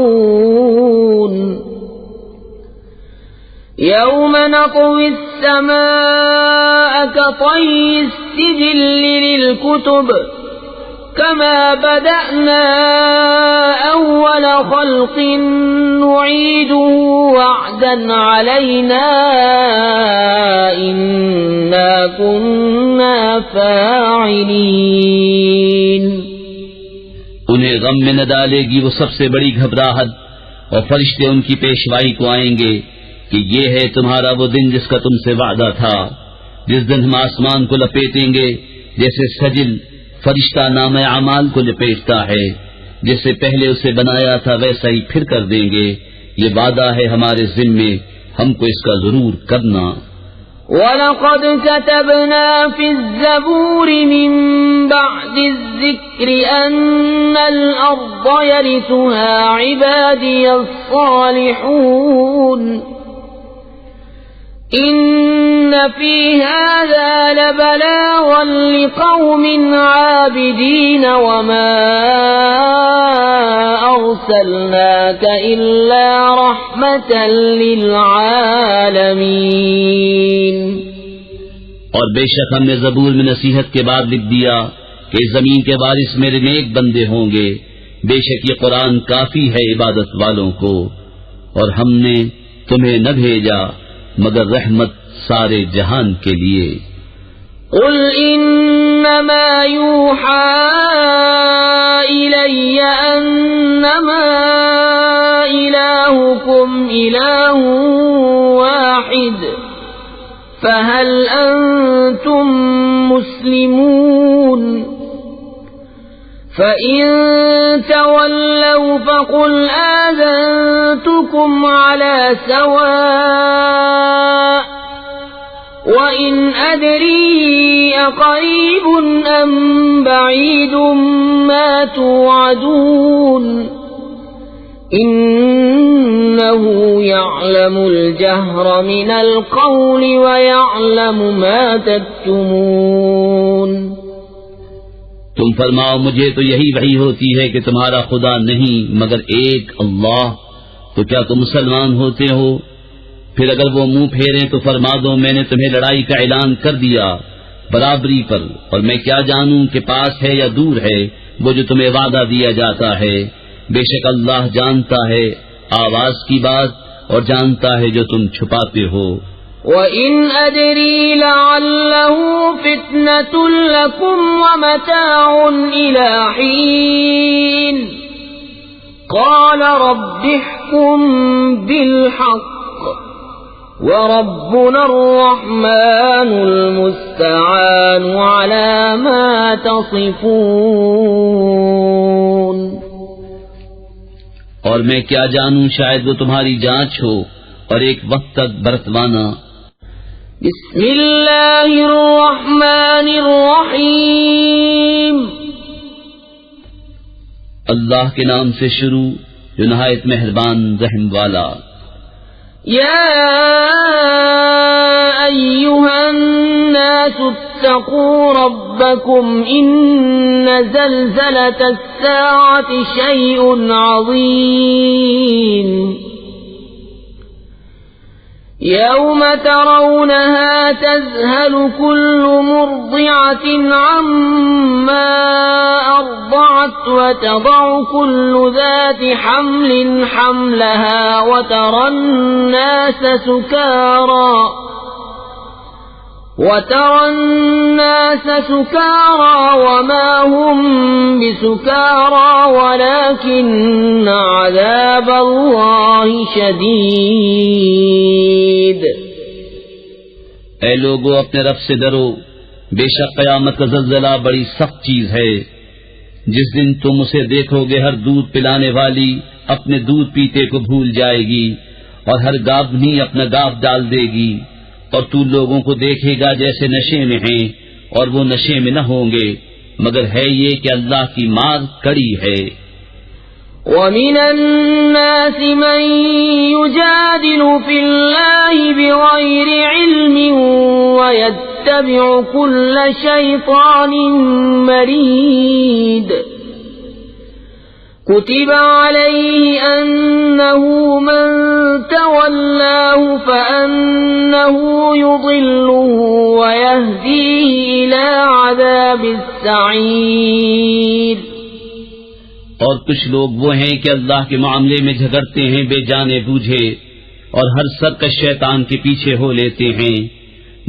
يوم نطوي السماء كطي السجل للكتب كما بدأنا أول خلق نعيده وعدا علينا إنا كنا فاعلين۔ انہیں غم میں نہ ڈالے گی وہ سب سے بڑی گھبراہٹ، اور فرشتے ان کی پیشوائی کو آئیں گے کہ یہ ہے تمہارا وہ دن جس کا تم سے وعدہ تھا، جس دن ہم آسمان کو لپیٹیں گے جیسے سجل فرشتہ نام اعمال کو لپیٹتا ہے، جس سے پہلے اسے بنایا تھا ویسا ہی پھر کر دیں گے، یہ وعدہ ہے ہمارے ذمے، ہم کو اس کا ضرور کرنا۔ وَلَقَدْ كَتَبْنَا فِي الزَّبُورِ مِن بَعْدِ الذِّكْرِ أَنَّ الْأَرْضَ يَرِثُهَا عِبَادِيَ الصَّالِحُونَ إِنَّ فِي هَذَا لَبَلَاغًا لِقَوْمٍ عَابِدِينَ وَمَا أَرْسَلْنَاكَ إِلَّا رَحْمَةً لِلْعَالَمِينَ۔ اور بے شک ہم نے زبور میں نصیحت کے بعد لکھ دیا کہ زمین کے وارث میرے نیک بندے ہوں گے، بے شک یہ قرآن کافی ہے عبادت والوں کو، اور ہم نے تمہیں نہ بھیجا مگر رحمت سارے جہان کے لیے۔ قل انما يوحى الي انما الهكم اله واحد فهل انتم مسلمون فَإِن تَوَلَّوْا فَقُلْ آذَنْتُكُمْ عَلَى سَوَاءٍ وَإِنْ أَدْرِي أَقَرِيبٌ أَمْ بَعِيدٌ مَا تُوعَدُونَ إِنَّهُ يَعْلَمُ الْجَهْرَ مِنَ الْقَوْلِ وَيَعْلَمُ مَا تَكْتُمُونَ۔ تم فرماؤ مجھے تو یہی وحی ہوتی ہے کہ تمہارا خدا نہیں مگر ایک اللہ، تو کیا تم مسلمان ہوتے ہو؟ پھر اگر وہ منہ پھیریں تو فرما دو میں نے تمہیں لڑائی کا اعلان کر دیا برابری پر، اور میں کیا جانوں کہ پاس ہے یا دور ہے وہ جو تمہیں وعدہ دیا جاتا ہے، بے شک اللہ جانتا ہے آواز کی بات اور جانتا ہے جو تم چھپاتے ہو۔ وَإِنْ أَدْرِي لَعَلَّهُ فِتْنَةٌ لَكُمْ وَمَتَاعٌ إِلَى حِينٍ قَالَ رَبِّ احْكُم بِالْحَقِّ وَرَبُّنَا الرَّحْمَنُ الْمُسْتَعَانُ عَلَى مَا تَصِفُونَ۔ اور میں کیا جانوں شاید وہ تمہاری جانچ ہو اور ایک وقت تک برتوانا۔ بسم اللہ الرحمن الرحیم، اللہ کے نام سے شروع جو نہایت مہربان رحم والا۔ یا أيها الناس اتقوا ربكم إن زلزلة الساعة شيء عظيم يوم ترونها تذهل كل مرضعة عما أرضعت وتضع كل ذات حمل حملها وترى الناس سكارى وما هم بسكارى ولكن عذاب الله شدید۔ اے لوگو اپنے رب سے ڈرو، بے شک قیامت کا زلزلہ بڑی سخت چیز ہے۔ جس دن تم اسے دیکھو گے ہر دودھ پلانے والی اپنے دودھ پیتے کو بھول جائے گی اور ہر گاودنی اپنا گاو ڈال دے گی، اور تو لوگوں کو دیکھے گا جیسے نشے میں ہیں، اور وہ نشے میں نہ ہوں گے، مگر ہے یہ کہ اللہ کی مار کڑی ہے۔ وَمِنَ النَّاسِ مَن يُجَادِلُ فِي اللَّهِ بِغَيْرِ عِلْمٍ وَيَتَّبِعُ كُلَّ شَيْطَانٍ مَرِيدٍ كُتِبَ عَلَيْهِ أَنَّهُ مَن تَوَلَّاهُ فَأَنَّهُ يُضِلُّهُ وَيَهْدِيهِ إِلَى عَذَابِ السَّعِيرِ۔ اور کچھ لوگ وہ ہیں کہ اللہ کے معاملے میں جھگڑتے ہیں بے جانے بوجھے، اور ہر سرکش شیطان کے پیچھے ہو لیتے ہیں،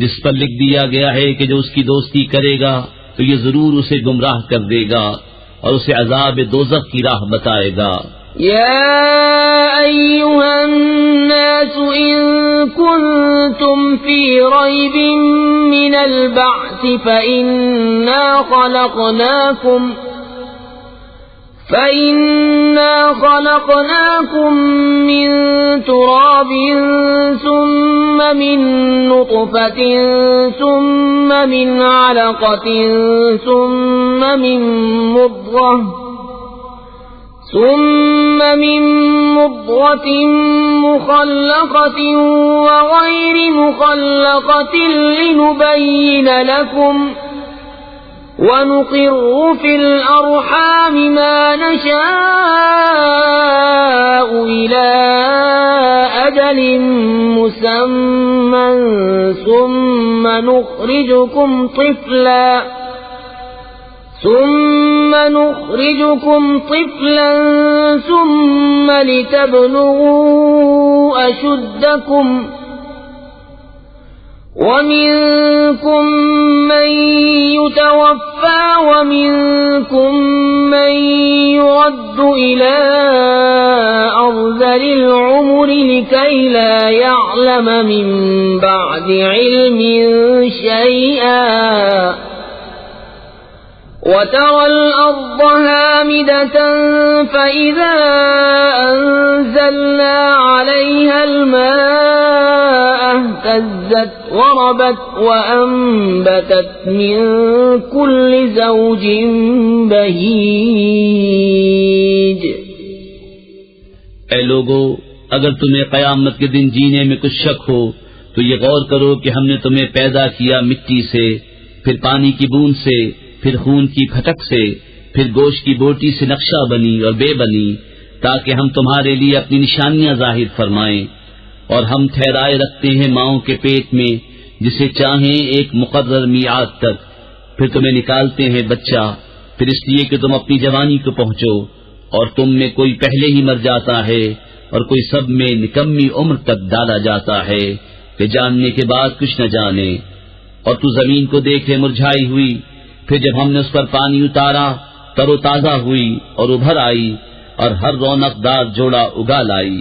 جس پر لکھ دیا گیا ہے کہ جو اس کی دوستی کرے گا تو یہ ضرور اسے گمراہ کر دے گا اور اسے عذاب دوزخ کی راہ بتائے گا۔ يا أيها الناس إن كنتم في ريب من البعث فإنا خلقناكم من تراب ثم من نطفة ثم من علقة ثم من مضغة مخلقة وغير مخلقة لنبين لكم وَنُقِرُّ فِي الْأَرْحَامِ مَا نَشَاءُ إِلَى أَجَلٍ مُّسَمًّى ثُمَّ نُخْرِجُكُمْ طِفْلًا ثُمَّ لِتَبْلُغُوا أَشُدَّكُمْ وَمِنكُم مَّن يُتَوَفَّى وَمِنكُم مَّن يُرَدُّ إِلَى أَرْذَلِ الْعُمُرِ لِكَيْ لَا يَعْلَمَ مِن بَعْدِ عِلْمٍ شَيْئًا وَتَرَى الْأَرْضَ هَامِدَةً فَإِذَا أَنزَلْنَا عَلَيْهَا الْمَاءَ اهْتَزَّتْ وَرَبَتْ وَأَنبَتَتْ مِن كُلِّ زَوْجٍ بَهِيجٍ۔ اے لوگو، اگر تمہیں قیامت کے دن جینے میں کچھ شک ہو تو یہ غور کرو کہ ہم نے تمہیں پیدا کیا مٹی سے، پھر پانی کی بوند سے، پھر خون کی پھٹک سے، پھر گوشت کی بوٹی سے نقشہ بنی اور بے بنی، تاکہ ہم تمہارے لیے اپنی نشانیاں ظاہر فرمائیں۔ اور ہم ٹھہرائے رکھتے ہیں ماؤں کے پیٹ میں جسے چاہیں ایک مقرر میعاد تک، پھر تمہیں نکالتے ہیں بچہ، پھر اس لیے کہ تم اپنی جوانی کو پہنچو، اور تم میں کوئی پہلے ہی مر جاتا ہے اور کوئی سب میں نکمی عمر تک ڈالا جاتا ہے کہ جاننے کے بعد کچھ نہ جانے۔ اور تو زمین کو دیکھے مرجھائی ہوئی، پھر جب ہم نے اس پر پانی اتارا تر و تازہ ہوئی اور ابھر آئی اور ہر رونق دار جوڑا اگا لائی۔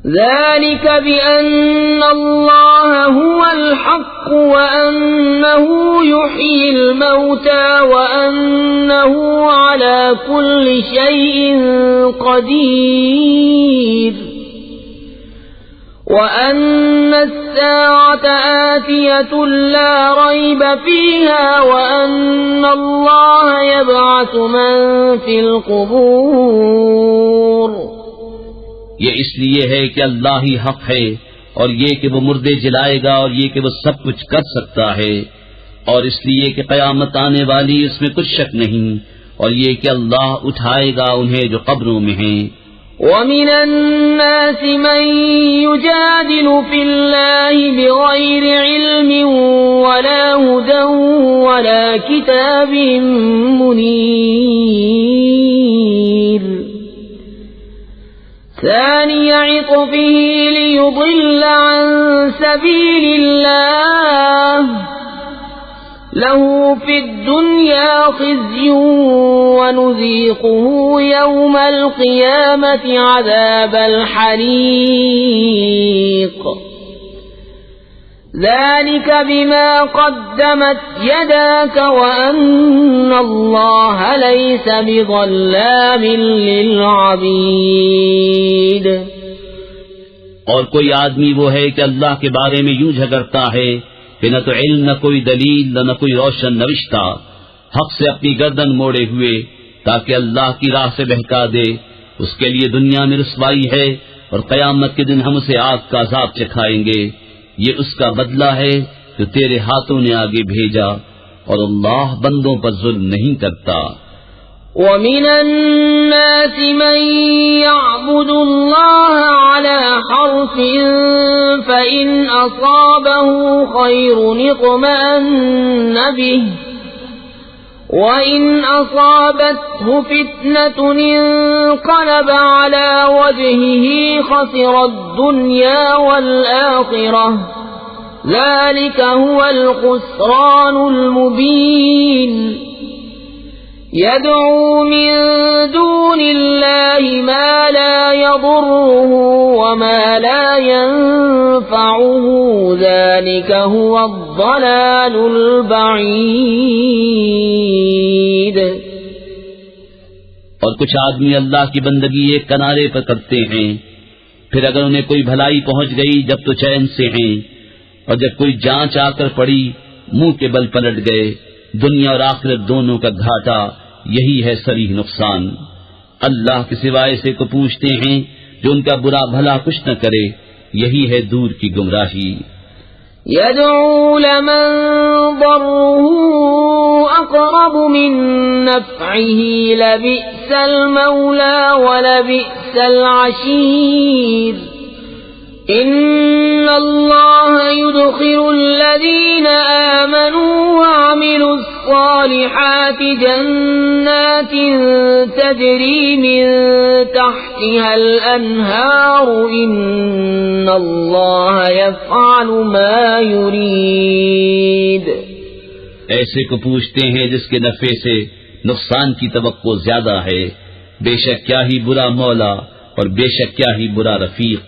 ذلك بأن الله هو الحق وأنه يحيي الموتى وأنه على كل شيء قدير وأن الساعة آتية لا ريب فيها وأن الله يبعث من في القبور۔ یہ اس لیے ہے کہ اللہ ہی حق ہے اور یہ کہ وہ مردے جلائے گا، اور یہ کہ وہ سب کچھ کر سکتا ہے، اور اس لیے کہ قیامت آنے والی اس میں کچھ شک نہیں، اور یہ کہ اللہ اٹھائے گا انہیں جو قبروں میں ہیں۔ وَمِنَ النَّاسِ مَن يُجَادِلُ فِي اللَّهِ بِغَيْرِ عِلْمٍ وَلَا هُدًى وَلَا كِتَابٍ مُنِيرٍ ثَانِيَ عِطْفِهِ لِيُضِلَّ عَن سَبِيلِ اللَّهِ لَهُ فِي الدُّنْيَا خِزْيٌ وَنُذِيقُهُ يَوْمَ الْقِيَامَةِ عَذَابَ الْحَرِيقِ ذَلِكَ بِمَا قَدَّمَتْ يَدَاكَ وَأَنَّ اللَّهَ لَيْسَ بِظَلَّامٍ لِّلْعَبِيدِ۔ اور کوئی آدمی وہ ہے کہ اللہ کے بارے میں یوں جھگڑتا ہے کہ نہ تو علم، نہ کوئی دلیل، نہ کوئی روشن نوشتہ، حق سے اپنی گردن موڑے ہوئے تاکہ اللہ کی راہ سے بہکا دے، اس کے لیے دنیا میں رسوائی ہے، اور قیامت کے دن ہم اسے آگ کا عذاب چکھائیں گے۔ یہ اس کا بدلہ ہے جو تیرے ہاتھوں نے آگے بھیجا، اور اللہ بندوں پر ظلم نہیں کرتا۔ وَمِنَ النَّاسِ مَن يَعْبُدُ اللَّهَ عَلَى حَرْفٍ فَإِنْ أَصَابَهُ خَيْرٌ اطْمَأَنَّ بِهِ وَإِنْ أَصَابَتْهُ فِتْنَةٌ انقَلَبَ عَلَى وَجْهِهِ خَسِرَ الدُّنْيَا وَالْآخِرَةَ ذَلِكَ هُوَ الْخُسْرَانُ الْمُبِينُ۔ يَدْعُو مِن دُونِ اللَّهِ مَا لَا يَضُرُّهُ وَمَا لَا يَنفَعُهُ ذَلِكَ هُوَ الضَّلَالُ الْبَعِيدُ۔ اور کچھ آدمی اللہ کی بندگی ایک کنارے پر کرتے ہیں، پھر اگر انہیں کوئی بھلائی پہنچ گئی جب تو چین سے ہیں، اور جب کوئی جانچ آ کر پڑی منہ کے بل پلٹ گئے۔ دنیا اور آخرت دونوں کا گھاٹا یہی ہے صریح نقصان۔ اللہ کے سوائے سے کو پوچھتے ہیں جو ان کا برا بھلا کچھ نہ کرے، یہی ہے دور کی گمراہی۔ يَدْعُو لَمَن ضَرُّهُ أَقْرَبُ مِن نَّفْعِهِ لَبِئْسَ الْمَوْلَى وَلَبِئْسَ الْعَشِيرُ۔ إِنَّ اللَّهَ يُدْخِلُ الَّذِينَ آمَنُوا وَعَمِلُوا الصَّالِحَاتِ جَنَّاتٍ تَجْرِي مِن تَحْتِهَا الْأَنْهَارُ إِنَّ اللَّهَ يَفْعَلُ مَا يُرِيدُ۔ ایسے کو پوچھتے ہیں جس کے نفع سے نقصان کی توقع زیادہ ہے، بے شک کیا ہی برا مولا اور بے شک کیا ہی برا رفیق۔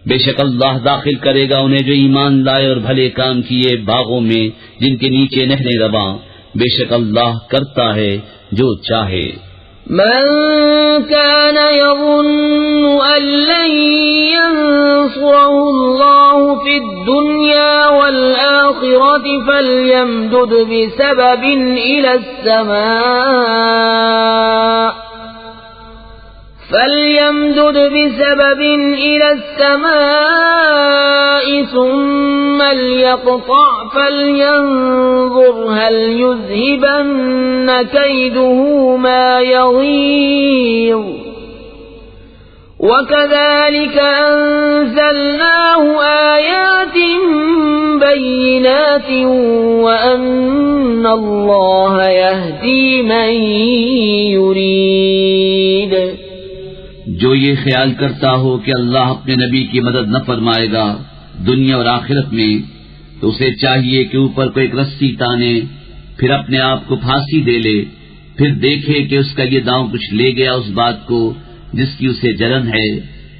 بے شک اللہ داخل کرے گا انہیں جو ایمان لائے اور بھلے کام کیے باغوں میں جن کے نیچے نہریں رواں، بے شک اللہ کرتا ہے جو چاہے۔ من كان يظن أن لن ينصره الله في الدنيا والآخرة فليمدد بسبب إلى السماء ثم ليقطع فلينظر هل يذهبن كيده ما يغيظ وكذلك أنزلناه آيات بينات وأن الله يهدي من يريد۔ جو یہ خیال کرتا ہو کہ اللہ اپنے نبی کی مدد نہ فرمائے گا دنیا اور آخرت میں، تو اسے چاہیے کہ اوپر کو ایک رسی تانے، پھر اپنے آپ کو پھانسی دے لے، پھر دیکھے کہ اس کا یہ داؤں کچھ لے گیا اس بات کو جس کی اسے جلن ہے۔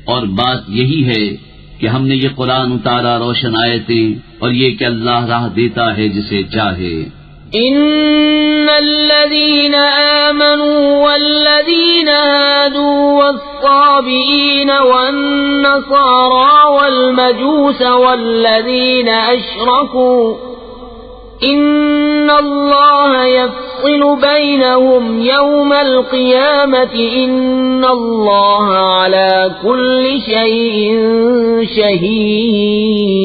اور بات یہی ہے کہ ہم نے یہ قرآن اتارا روشن آیتیں، اور یہ کہ اللہ راہ دیتا ہے جسے چاہے۔ إن الذين آمنوا والذين هادوا والصابئين والنصارى والمجوس والذين أشركوا إن الله يفصل بينهم يوم القيامة إن الله على كل شيء شهيد.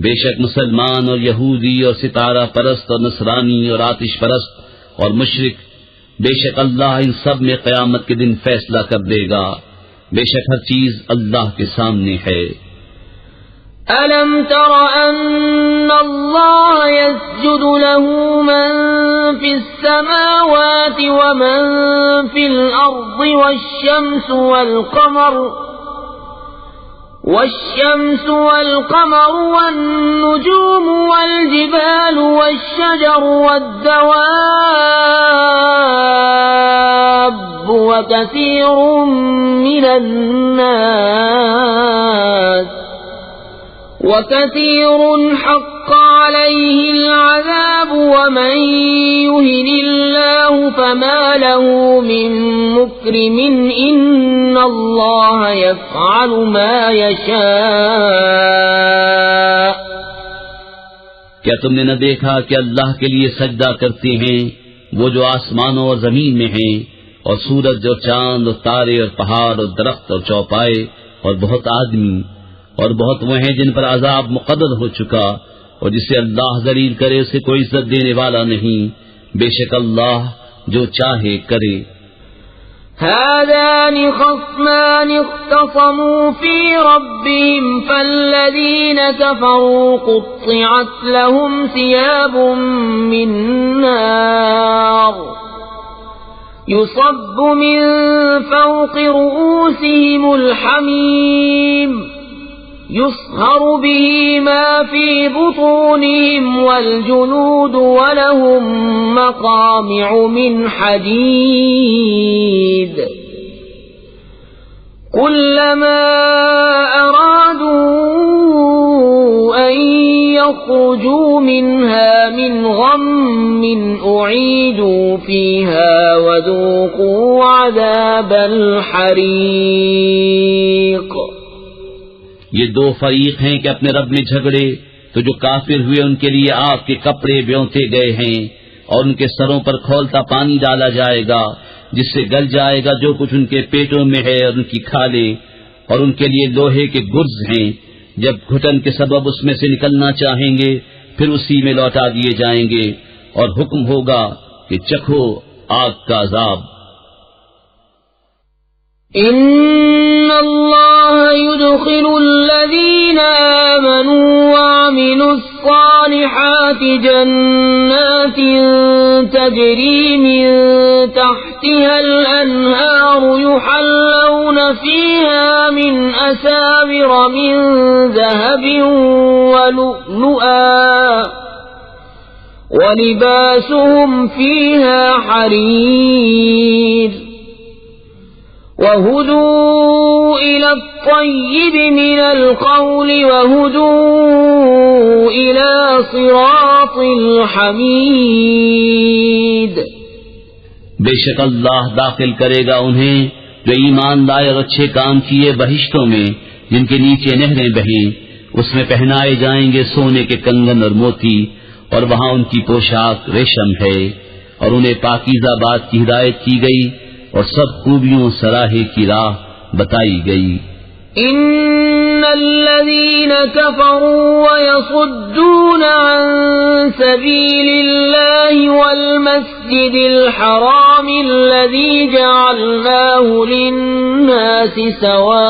بے شک مسلمان اور یہودی اور ستارہ پرست اور نصرانی اور آتش پرست اور مشرک، بے شک اللہ ان سب میں قیامت کے دن فیصلہ کر دے گا. بے شک ہر چیز اللہ کے سامنے ہے. أَلَمْ تَرَ أَنَّ اللَّهَ يَسْجُدُ لَهُ مَن فِي السَّمَاوَاتِ وَمَن فِي الْأَرْضِ والشمس والقمر والنجوم والجبال والشجر والدواب وكثير حق عليه العذاب ومن يهن الله فما له من مكرم إن الله يفعل ما يشاء. کیا تم نے نہ دیکھا کہ اللہ کے لیے سجدہ کرتے ہیں وہ جو آسمانوں اور زمین میں ہیں، اور سورج اور چاند اور تارے اور پہاڑ اور درخت اور چوپائے اور بہت آدمی، اور بہت وہ ہیں جن پر عذاب مقرر ہو چکا، اور جسے اللہ ذلیل کرے اسے کوئی عزت دینے والا نہیں. بے شک اللہ جو چاہے کرے. هذان خصمان اختصموا في ربهم فالذين كفروا قطعت لهم ثياب من نار يصب من فوق رؤوسهم الحميم يصهر به ما في بطونهم والجلود ولهم مقامع من حديد كلما أرادوا أن يخرجوا منها من غم أعيدوا فيها وذوقوا عذاب الحريق. یہ دو فریق ہیں کہ اپنے رب میں جھگڑے، تو جو کافر ہوئے ان کے لیے آگ کے کپڑے بیونتے گئے ہیں، اور ان کے سروں پر کھولتا پانی ڈالا جائے گا جس سے گل جائے گا جو کچھ ان کے پیٹوں میں ہے اور ان کی کھالیں، اور ان کے لیے لوہے کے گرز ہیں، جب گھٹن کے سبب اس میں سے نکلنا چاہیں گے پھر اسی میں لوٹا دیے جائیں گے، اور حکم ہوگا کہ چکھو آگ کا عذاب. إن الله يدخل الذين آمنوا وعملوا الصالحات جنات تجري من تحتها الأنهار يحلون فيها من أساور من ذهب ولؤلؤا ولباسهم فيها حرير وهدوا إلى الطيب من القول وهدوا إلى صراط الحميد. بے شک اللہ داخل کرے گا انہیں جو ایمان لائے اور اچھے کام کیے بہشتوں میں جن کے نیچے نہریں بہیں، اس میں پہنائے جائیں گے سونے کے کنگن اور موتی، اور وہاں ان کی پوشاک ریشم ہے، اور انہیں پاکیزہ بات کی ہدایت کی گئی اور سب خوبیوں سراہے کی راہ بتائی گئی. ان الذين كفروا ويصدون عن سبيل الله والمسجد الحرام الذي جعلناه للناس سواء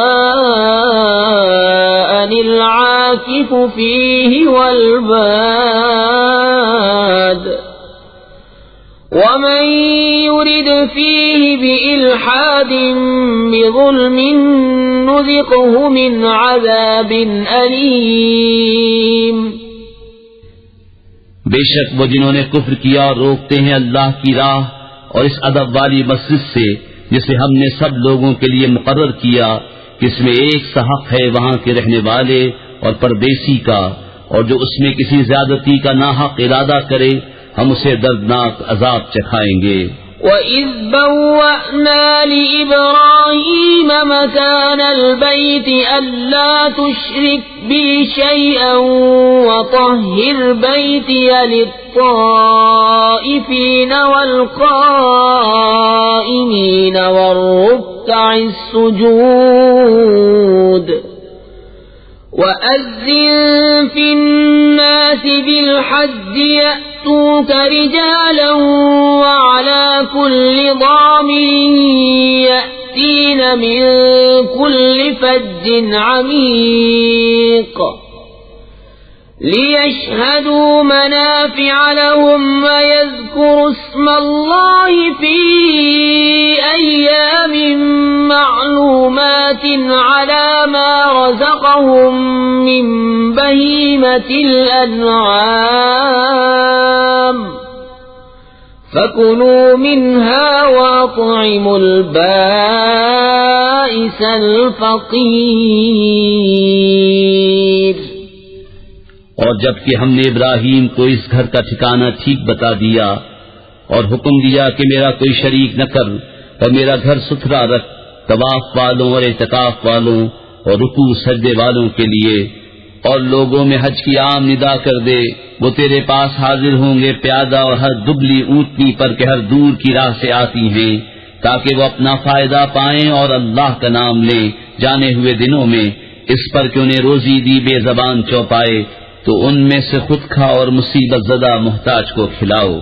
العاكف فيه والباد ومن يرد فيه بإلحاد بظلم نذقه من عذاب أليم. بے شک وہ جنہوں نے کفر کیا اور روکتے ہیں اللہ کی راہ اور اس ادب والی مسجد سے جسے ہم نے سب لوگوں کے لیے مقرر کیا کہ اس میں ایک سا حق ہے وہاں کے رہنے والے اور پردیسی کا، اور جو اس میں کسی زیادتی کا ناحق ارادہ کرے ہم اسے دردناک عذاب چکھائیں گے. وَإِذْ بَوَّأْنَا لِإِبْرَاهِيمَ إبراهيم مكان البيت ألا تشرك بي شيئا وطهر بيتي للطائفين والقائمين والركع السجود وأذن في الناس بالحج يأتوك رجالا وعلى كل ضامر يأتين من كل فج عميق ليشهدوا منافع لهم ويذكروا اسم الله في أيام معلومات على ما رزقهم من بهيمة الأنعام فكلوا منها وأطعموا البائس الفقير. اور جبکہ ہم نے ابراہیم کو اس گھر کا ٹھکانہ ٹھیک بتا دیا اور حکم دیا کہ میرا کوئی شریک نہ کر اور میرا گھر ستھرا رکھ طواف والوں اور اعتکاف والوں اور رکوع سجدے والوں کے لیے، اور لوگوں میں حج کی عام ندا کر دے، وہ تیرے پاس حاضر ہوں گے پیادہ اور ہر دبلی اونٹنی پر کہ ہر دور کی راہ سے آتی ہیں، تاکہ وہ اپنا فائدہ پائیں اور اللہ کا نام لیں جانے ہوئے دنوں میں، اس پر کہ انہیں روزی دی بے زبان چوپائے تو ان میں سے خود کھا اور مصیبت زدہ محتاج کو کھلاؤ.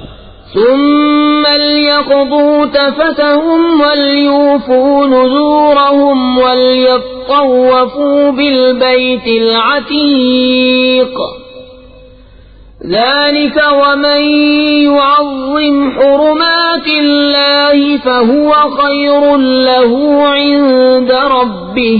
ثم ليقضوا تفتهم وليوفوا نذورهم وليطوفوا بالبيت العتيق ذلك ومن يعظم حرمات الله فهو خير له عند ربه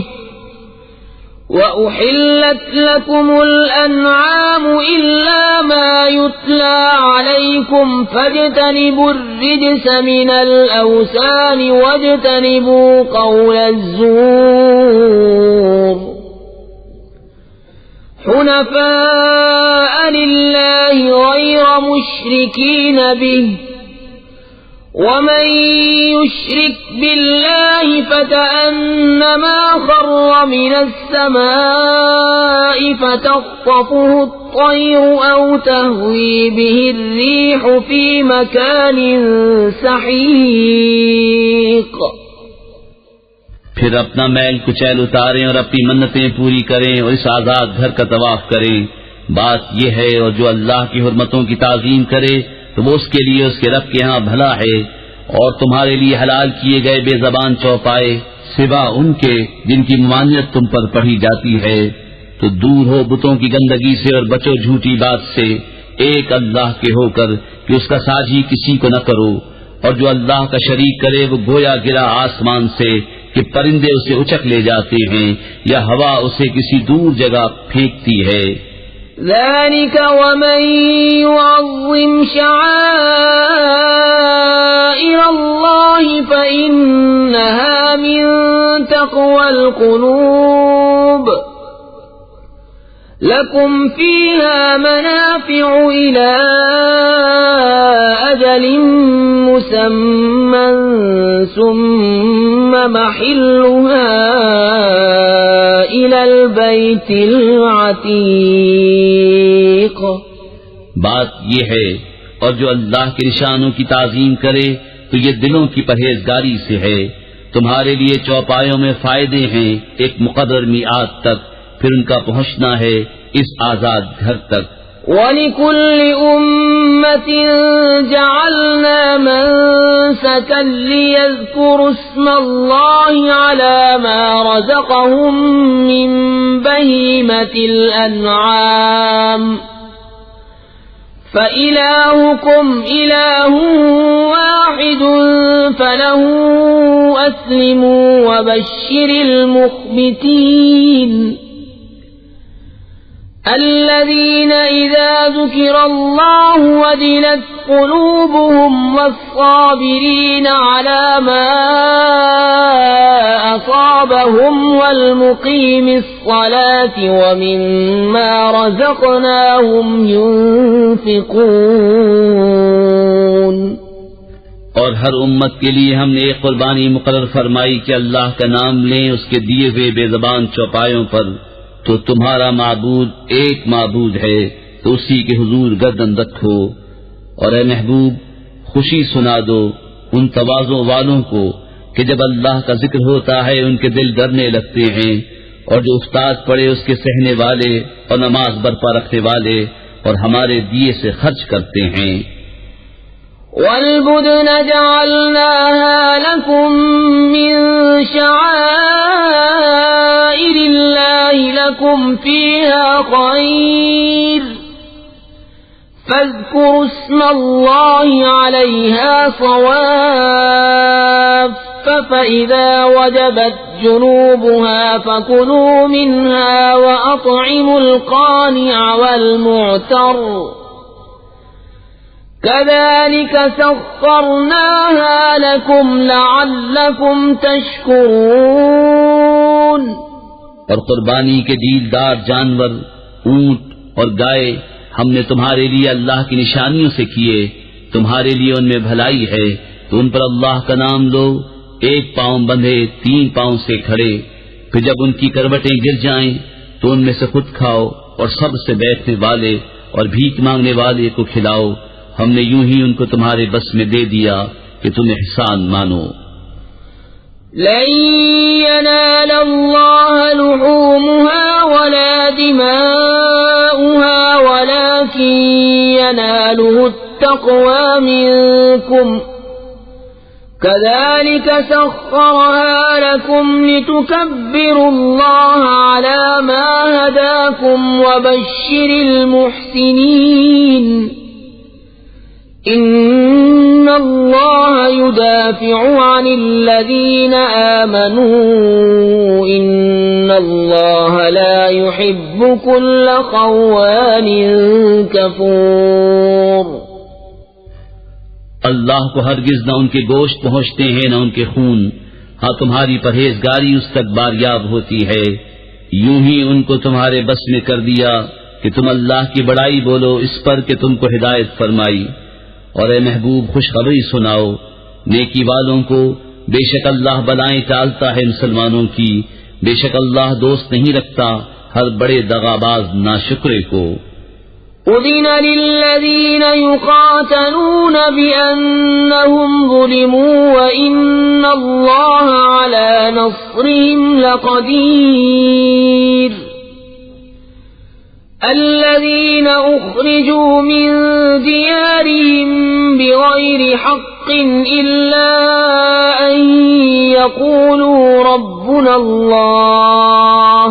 وَأُحِلَّتْ لَكُمُ الْأَنْعَامُ إِلَّا مَا يُتْلَى عَلَيْكُمْ فَاجْتَنِبُوا الرِّجْسَ مِنَ الْأَوْثَانِ وَاجْتَنِبُوا قَوْلَ الزُّورِ حُنَفَاءَ لِلَّهِ غَيْرَ مُشْرِكِينَ بِهِ ومن يشرك بالله فكأنما خر من السماء فتخطفه الطير أو تهوي به الريح في مكان سحيق. پھر اپنا میل کچیل اتاریں اور اپنی منتیں پوری کریں اور اس آزاد گھر کا طواف کریں. بات یہ ہے اور جو اللہ کی حرمتوں کی تعظیم کرے تو وہ اس کے لیے اس کے رب کے ہاں بھلا ہے، اور تمہارے لیے حلال کیے گئے بے زبان چوپائے سوا ان کے جن کی ممانعت تم پر پڑھی جاتی ہے. تو دور ہو بتوں کی گندگی سے اور بچو جھوٹی بات سے، ایک اللہ کے ہو کر کہ اس کا ساجی کسی کو نہ کرو، اور جو اللہ کا شریک کرے وہ گویا گرا آسمان سے کہ پرندے اسے اچک لے جاتے ہیں یا ہوا اسے کسی دور جگہ پھینکتی ہے. ذلك ومن يعظم شعائر الله فإنها من تقوى القلوب لكم فيها منافع إلى أجل مسمى ثم محلها إلى البيت العتيق. بات یہ ہے اور جو اللہ کے نشانوں کی تعظیم کرے تو یہ دلوں کی پرہیزگاری سے ہے. تمہارے لیے چوپایوں میں فائدے ہیں ایک مقرر میعاد تک، پھر ان کا پہنچنا ہے اس آزاد گھر تک. وَلِكُلِّ أُمَّةٍ جَعَلْنَا مَنسَكًا لِيَذْكُرُوا اسْمَ اللَّهِ عَلَى مَا رَزَقَهُم مِّن بَهِيمَةِ الْأَنْعَامِ فَإِلَٰهُكُمْ إِلَٰهٌ وَاحِدٌ فَلَهُ أَسْلِمُوا وَبَشِّرِ الْمُخْبِتِينَ الذين إذا ذكر الله وجلت قلوبهم والصابرين على ما أصابهم والمقيم الصلاة ومما رزقناهم ينفقون. اور ہر امت کے لیے ہم نے ایک قربانی مقرر فرمائی کہ اللہ کا نام لیں اس کے دیے ہوئے بے زبان چوپایوں پر، تو تمہارا معبود ایک معبود ہے، تو اسی کے حضور گردن رکھو۔ اور اے محبوب، خوشی سنا دو ان تواضع والوں کو کہ جب اللہ کا ذکر ہوتا ہے ان کے دل ڈرنے لگتے ہیں، اور جو استاد پڑے اس کے سہنے والے اور نماز برپا رکھنے والے اور ہمارے دیے سے خرچ کرتے ہیں۔ وَالْبُدْنَ جَعَلْنَاهَا لَكُم مِّن شَعَائِرِ اللَّهِ لَكُمْ فِيهَا خَيْرٌ فَاذْكُرُوا اسْمَ اللَّهِ عَلَيْهَا صَوَافَّ فَإِذَا وَجَبَتْ جُنُوبُهَا فَكُلُوا مِنْهَا وَأَطْعِمُوا الْقَانِعَ وَالْمُعْتَرَّ كَذَلِكَ سَخَّرْنَاهَا لَكُمْ لَعَلَّكُمْ تَشْكُرُونَ۔ اور قربانی کے دیلدار جانور اونٹ اور گائے ہم نے تمہارے لیے اللہ کی نشانیوں سے کیے، تمہارے لیے ان میں بھلائی ہے، تو ان پر اللہ کا نام لو، ایک پاؤں بندھے 3 پاؤں سے کھڑے، پھر جب ان کی کروٹیں گر جائیں تو ان میں سے خود کھاؤ اور سب سے بیٹھنے والے اور بھیک مانگنے والے کو کھلاؤ، ہم نے یوں ہی ان کو تمہارے بس میں دے دیا کہ تم احسان مانو۔ لن ينال الله لحومها ولا دماؤها ولكن يناله التقوى منكم كذلك سخرها لكم لتكبروا الله على ما هداكم وبشر المحسنين ان اللہ يدافع عن الذین آمنوا ان اللہ لا يحب كل خوان کفور۔ اللہ کو ہرگز نہ ان کے گوشت پہنچتے ہیں نہ ان کے خون، ہاں تمہاری پرہیزگاری اس تک باریاب ہوتی ہے، یوں ہی ان کو تمہارے بس میں کر دیا کہ تم اللہ کی بڑائی بولو اس پر کہ تم کو ہدایت فرمائی۔ اور اے محبوب خوشخبری سناؤ نیکی والوں کو، بے شک اللہ بلائیں ٹالتا ہے مسلمانوں کی، بے شک اللہ دوست نہیں رکھتا ہر بڑے دغاباز ناشکرے کو۔ اذن للذین یقاتلون بأنہم ظلموا وإن اللہ علی نصرهم لقدیر۔ الذين أخرجوا من ديارهم بغير حق إلا أن يقولوا ربنا الله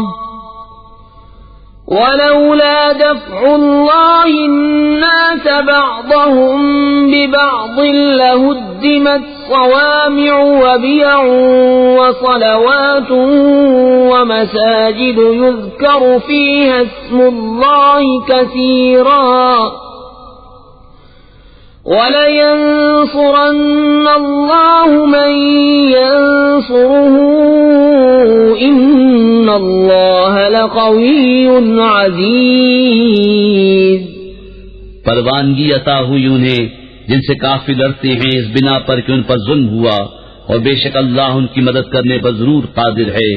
ولولا دفع الله الناس بعضهم ببعض لهدمت صوامع وبيع وصلوات ومساجد يذكر فيها اسم الله كثيرا وَلَيَنصُرَنَّ اللَّهُ مَن يَنصُرُهُ إِنَّ اللَّهَ لَقَوِيٌّ عَزِيزٌ۔ پروانگی عطا ہوئی انہیں جن سے کافر لڑتے ہیں اس بنا پر کہ ان پر ظلم ہوا، اور بے شک اللہ ان کی مدد کرنے پر ضرور قادر ہے۔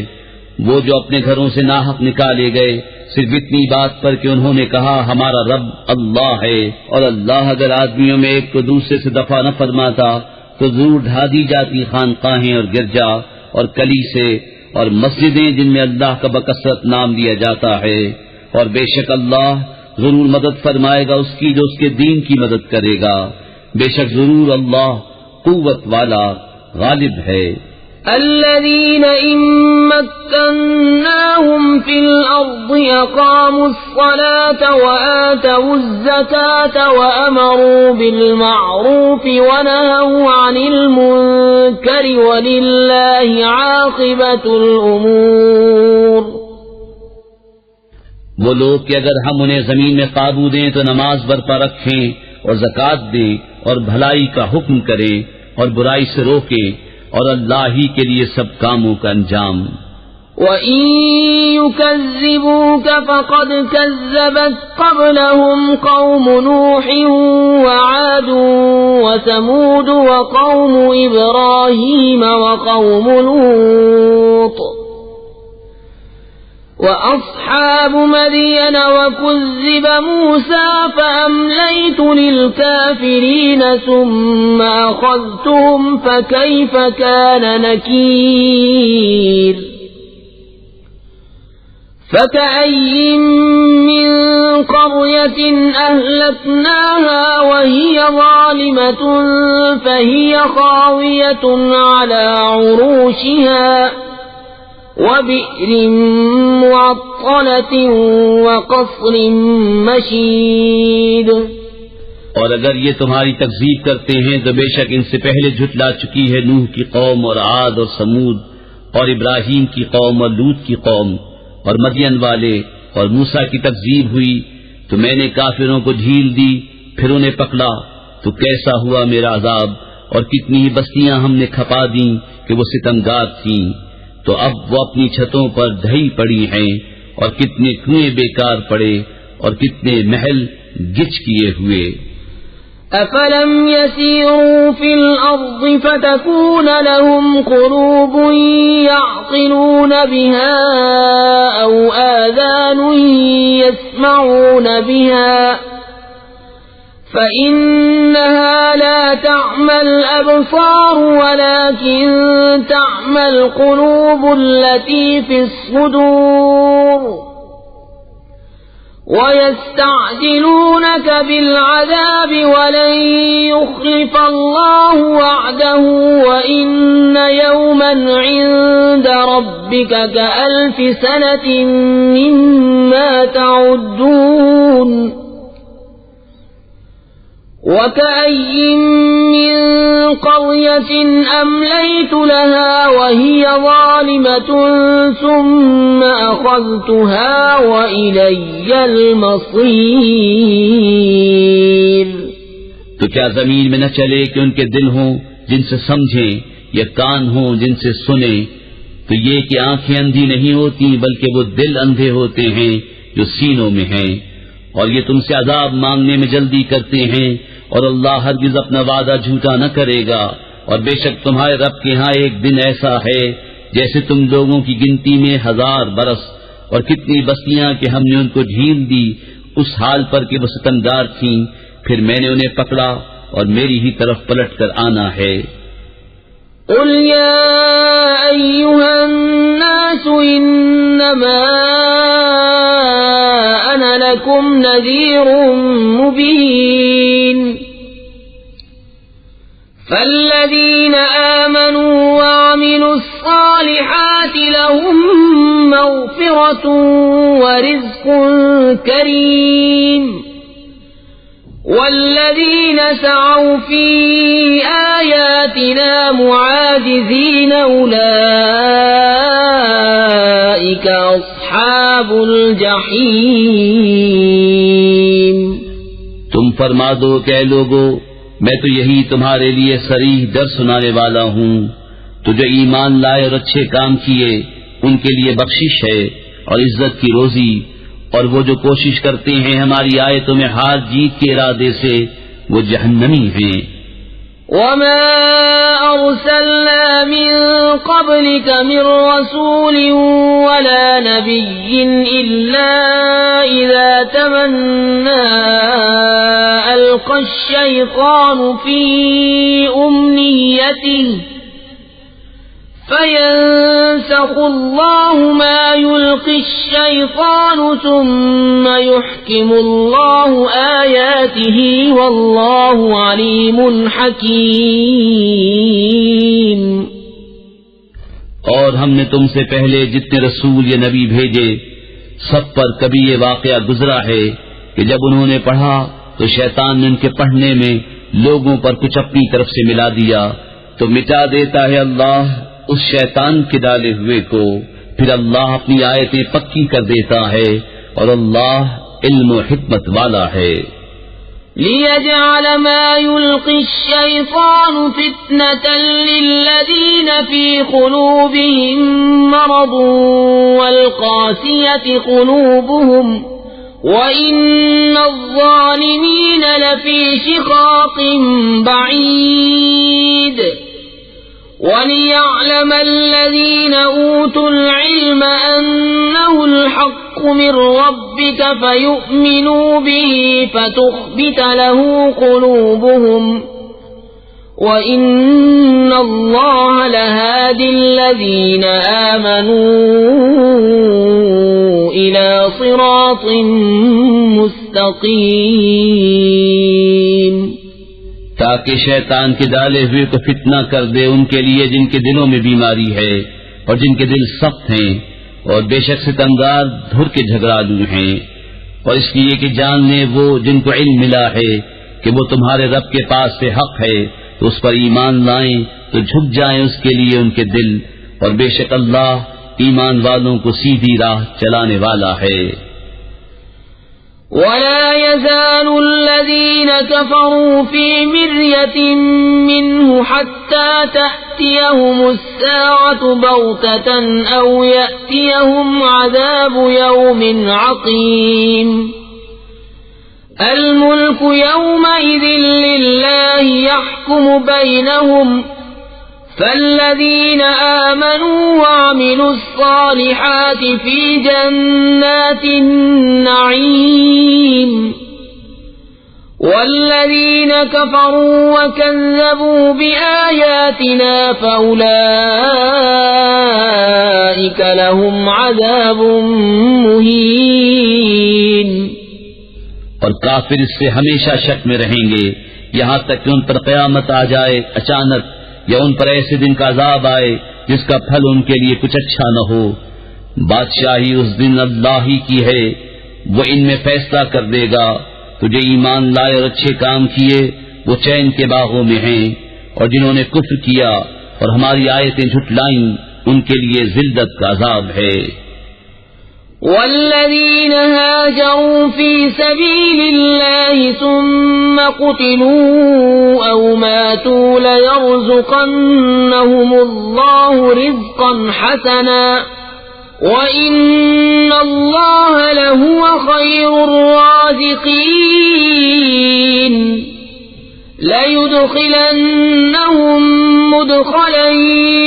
وہ جو اپنے گھروں سے ناحق نکالے گئے صرف اتنی بات پر کہ انہوں نے کہا ہمارا رب اللہ ہے، اور اللہ اگر آدمیوں میں ایک کو دوسرے سے دفع نہ فرماتا تو ضرور ڈھا دی جاتی خانقاہیں اور گرجا اور کلیسے اور مسجدیں جن میں اللہ کا بکثرت نام لیا جاتا ہے، اور بے شک اللہ ضرور مدد فرمائے گا اس کی جو اس کے دین کی مدد کرے گا، بے شک ضرور اللہ قوت والا غالب ہے۔ الذين إن مكناهم في الأرض أقاموا الصلاة وآتوا الزكاة وأمروا بالمعروف ونهوا عن المنكر ولله عاقبة الأمور۔ وہ لوگ کہ اگر ہم انہیں زمین میں قابو دیں تو نماز برپا رکھیں اور زکوٰۃ دیں اور بھلائی کا حکم کریں اور برائی سے روکیں، اور اللہ ہی کے لیے سب کاموں کا انجام۔ وَإِن يُكَذِّبُوكَ فَقَدْ كَذَّبَتْ قَبْلَهُمْ قَوْمُ نُوحٍ وَعَادٌ وَثَمُودُ وَقَوْمُ إِبْرَاهِيمَ وَقَوْمُ لُوطٍ وَأَصْحَابُ مَدْيَنَ وَكُذِّبَ مُوسَى فَأَمْلَيْتُ لِلْكَافِرِينَ ثُمَّ أَخَذْتُهُمْ فَكَيْفَ كَانَ نَكِيرِ فَكَأَيِّن مِّن قَرْيَةٍ أَهْلَكْنَاهَا وَهِيَ ظَالِمَةٌ فَهِيَ خَاوِيَةٌ عَلَى عُرُوشِهَا وَبِئْرٍ مُّعَطَّلَةٍ وَقَصْرٍ مَّشِيدٍ۔ اور اگر یہ تمہاری تکذیب کرتے ہیں تو بے شک ان سے پہلے جھٹلا چکی ہے نوح کی قوم اور عاد اور سمود اور ابراہیم کی قوم اور لوط کی قوم اور مدین والے، اور موسیٰ کی تکذیب ہوئی تو میں نے کافروں کو ڈھیل دی، پھر انہیں پکڑا تو کیسا ہوا میرا عذاب، اور کتنی ہی بستیاں ہم نے کھپا دیں کہ وہ ستمگار تھیں، تو اب وہ اپنی چھتوں پر ڈھئی پڑی ہیں، اور کتنے کنویں بیکار پڑے اور کتنے محل گچ کیے ہوئے۔ أَفَلَمْ يَسِيرُوا فِي الْأَرْضِ فَتَكُونَ لَهُمْ قُلُوبٌ يَعْقِلُونَ بِهَا أَوْ آذَانٌ يَسْمَعُونَ بِهَا فَإِنَّهَا لَا تَعْمَى الْأَبْصَارُ وَلَكِن تَعْمَى الْقُلُوبُ الَّتِي فِي الصُّدُورِ وَيَسْتَعْجِلُونَكَ بِالْعَذَابِ وَلَن يُخْلِفَ اللَّهُ وَعْدَهُ وَإِنَّ يَوْمًا عِندَ رَبِّكَ كَأَلْفِ سَنَةٍ مِّمَّا تَعُدُّونَ وَكَأَيِّن مِّن قَرْيَةٍ أَمْلَيْتُ لَهَا وَهِيَ ظَالِمَةٌ ثُمَّ أَخَذْتُهَا وَإِلَيَّ الْمَصِيرُ۔ تو کیا زمین میں نہ چلے کہ ان کے دل ہوں جن سے سمجھیں، یا کان ہوں جن سے سنیں؟ تو یہ کہ آنکھیں اندھی نہیں ہوتی بلکہ وہ دل اندھے ہوتے ہیں جو سینوں میں ہیں، اور یہ تم سے عذاب مانگنے میں جلدی کرتے ہیں، اور اللہ ہرگز اپنا وعدہ جھوٹا نہ کرے گا، اور بے شک تمہارے رب کے ہاں ایک دن ایسا ہے جیسے تم لوگوں کی گنتی میں 1000 برس، اور کتنی بستیاں کہ ہم نے ان کو ڈھیل دی اس حال پر کہ وہ ستمگار تھیں، پھر میں نے انہیں پکڑا اور میری ہی طرف پلٹ کر آنا ہے۔ قُلْ يَا أَيُّهَا النَّاسُ إِنَّمَا أَنَا لَكُمْ نَذِيرٌ مُبِينٌ فَالَّذِينَ آمَنُوا وَعَمِلُوا الصَّالِحَاتِ لَهُم مَّغْفِرَةٌ وَرِزْقٌ كَرِيمٌ وَالَّذِينَ سَعَوْا فِي آيَاتِنَا مُعَاجِزِينَ أُولَئِكَ أَصْحَابُ الْجَحِيمِ۔ تم فرما دو کہ اے لوگو، میں تو یہی تمہارے لیے صریح در سنانے والا ہوں، تو جو ایمان لائے اور اچھے کام کیے ان کے لیے بخشش ہے اور عزت کی روزی، اور وہ جو کوشش کرتے ہیں ہماری آیتوں میں ہار جیت کے ارادے سے وہ جہنمی ہیں۔ وَمَا أَرْسَلْنَا مِن قَبْلِكَ مِن رَّسُولٍ وَلَا نَبِيٍّ إِلَّا إِذَا تَمَنَّىٰ أَلْقَى الشَّيْطَانُ فِي أُمْنِيَّتِهِ فَيَنسَخُ اللَّهُ مَا يُلْقِي الشَّيْطَانُ ثُمَّ يُحْكِمُ اللَّهُ آيَاتِهِ وَاللَّهُ عَلِيمٌ حَكِيمٌ۔ اور ہم نے تم سے پہلے جتنے رسول یا نبی بھیجے سب پر کبھی یہ واقعہ گزرا ہے کہ جب انہوں نے پڑھا تو شیطان نے ان کے پڑھنے میں لوگوں پر کچھ اپنی طرف سے ملا دیا، تو مٹا دیتا ہے اللہ اس شیطان کے ڈالے ہوئے کو، پھر اللہ اپنی آیتیں پکی کر دیتا ہے، اور اللہ علم و حکمت والا ہے۔ ليجعل ما يلقي الشيطان فتنة للذين في قلوبهم مرض والقاسية قلوبهم وإن الظالمين لفي شقاق بعيد وليعلم الذين أوتوا العلم أنه الحق من ربك فيؤمنوا به فتخبت له قلوبهم وإن الله لهادي الذين آمنوا إلى صراط مستقيم تاکہ شیطان کے ڈالے ہوئے کو فتنہ کر دے ان کے لیے جن کے دلوں میں بیماری ہے اور جن کے دل سخت ہیں اور بے شک ستمگار دھر کے جھگڑالو ہیں، اور اس لیے کہ جان لیں وہ جن کو علم ملا ہے کہ وہ تمہارے رب کے پاس سے حق ہے تو اس پر ایمان لائیں تو جھک جائیں اس کے لیے ان کے دل، اور بے شک اللہ ایمان والوں کو سیدھی راہ چلانے والا ہے۔ ولا يزال الذين كفروا في مرية منه حتى تأتيهم الساعة بغتة أو يأتيهم عذاب يوم عقيم الملك يومئذ لله يحكم بينهم فالذين آمنوا وعملوا الصالحات في جنات النعيم والذين كفروا وكذبوا بآياتنا فأولئك لهم عذاب مهين۔ اور کافر اس سے ہمیشہ شک میں رہیں گے یہاں تک کہ ان پر قیامت آ جائے اچانک، یا ان پر ایسے دن کا عذاب آئے جس کا پھل ان کے لیے کچھ اچھا نہ ہو۔ بادشاہی اس دن اللہ ہی کی ہے، وہ ان میں فیصلہ کر دے گا۔ تو جو ایمان لائے اور اچھے کام کیے وہ چین کے باغوں میں ہیں، اور جنہوں نے کفر کیا اور ہماری آیتیں جھٹلائیں ان کے لیے ذلت کا عذاب ہے۔ والذين هاجروا في سبيل الله ثم قتلوا أو ماتوا ليرزقنهم الله رزقا حسنا وإن الله لهو خير الرازقين ليدخلنهم مدخلا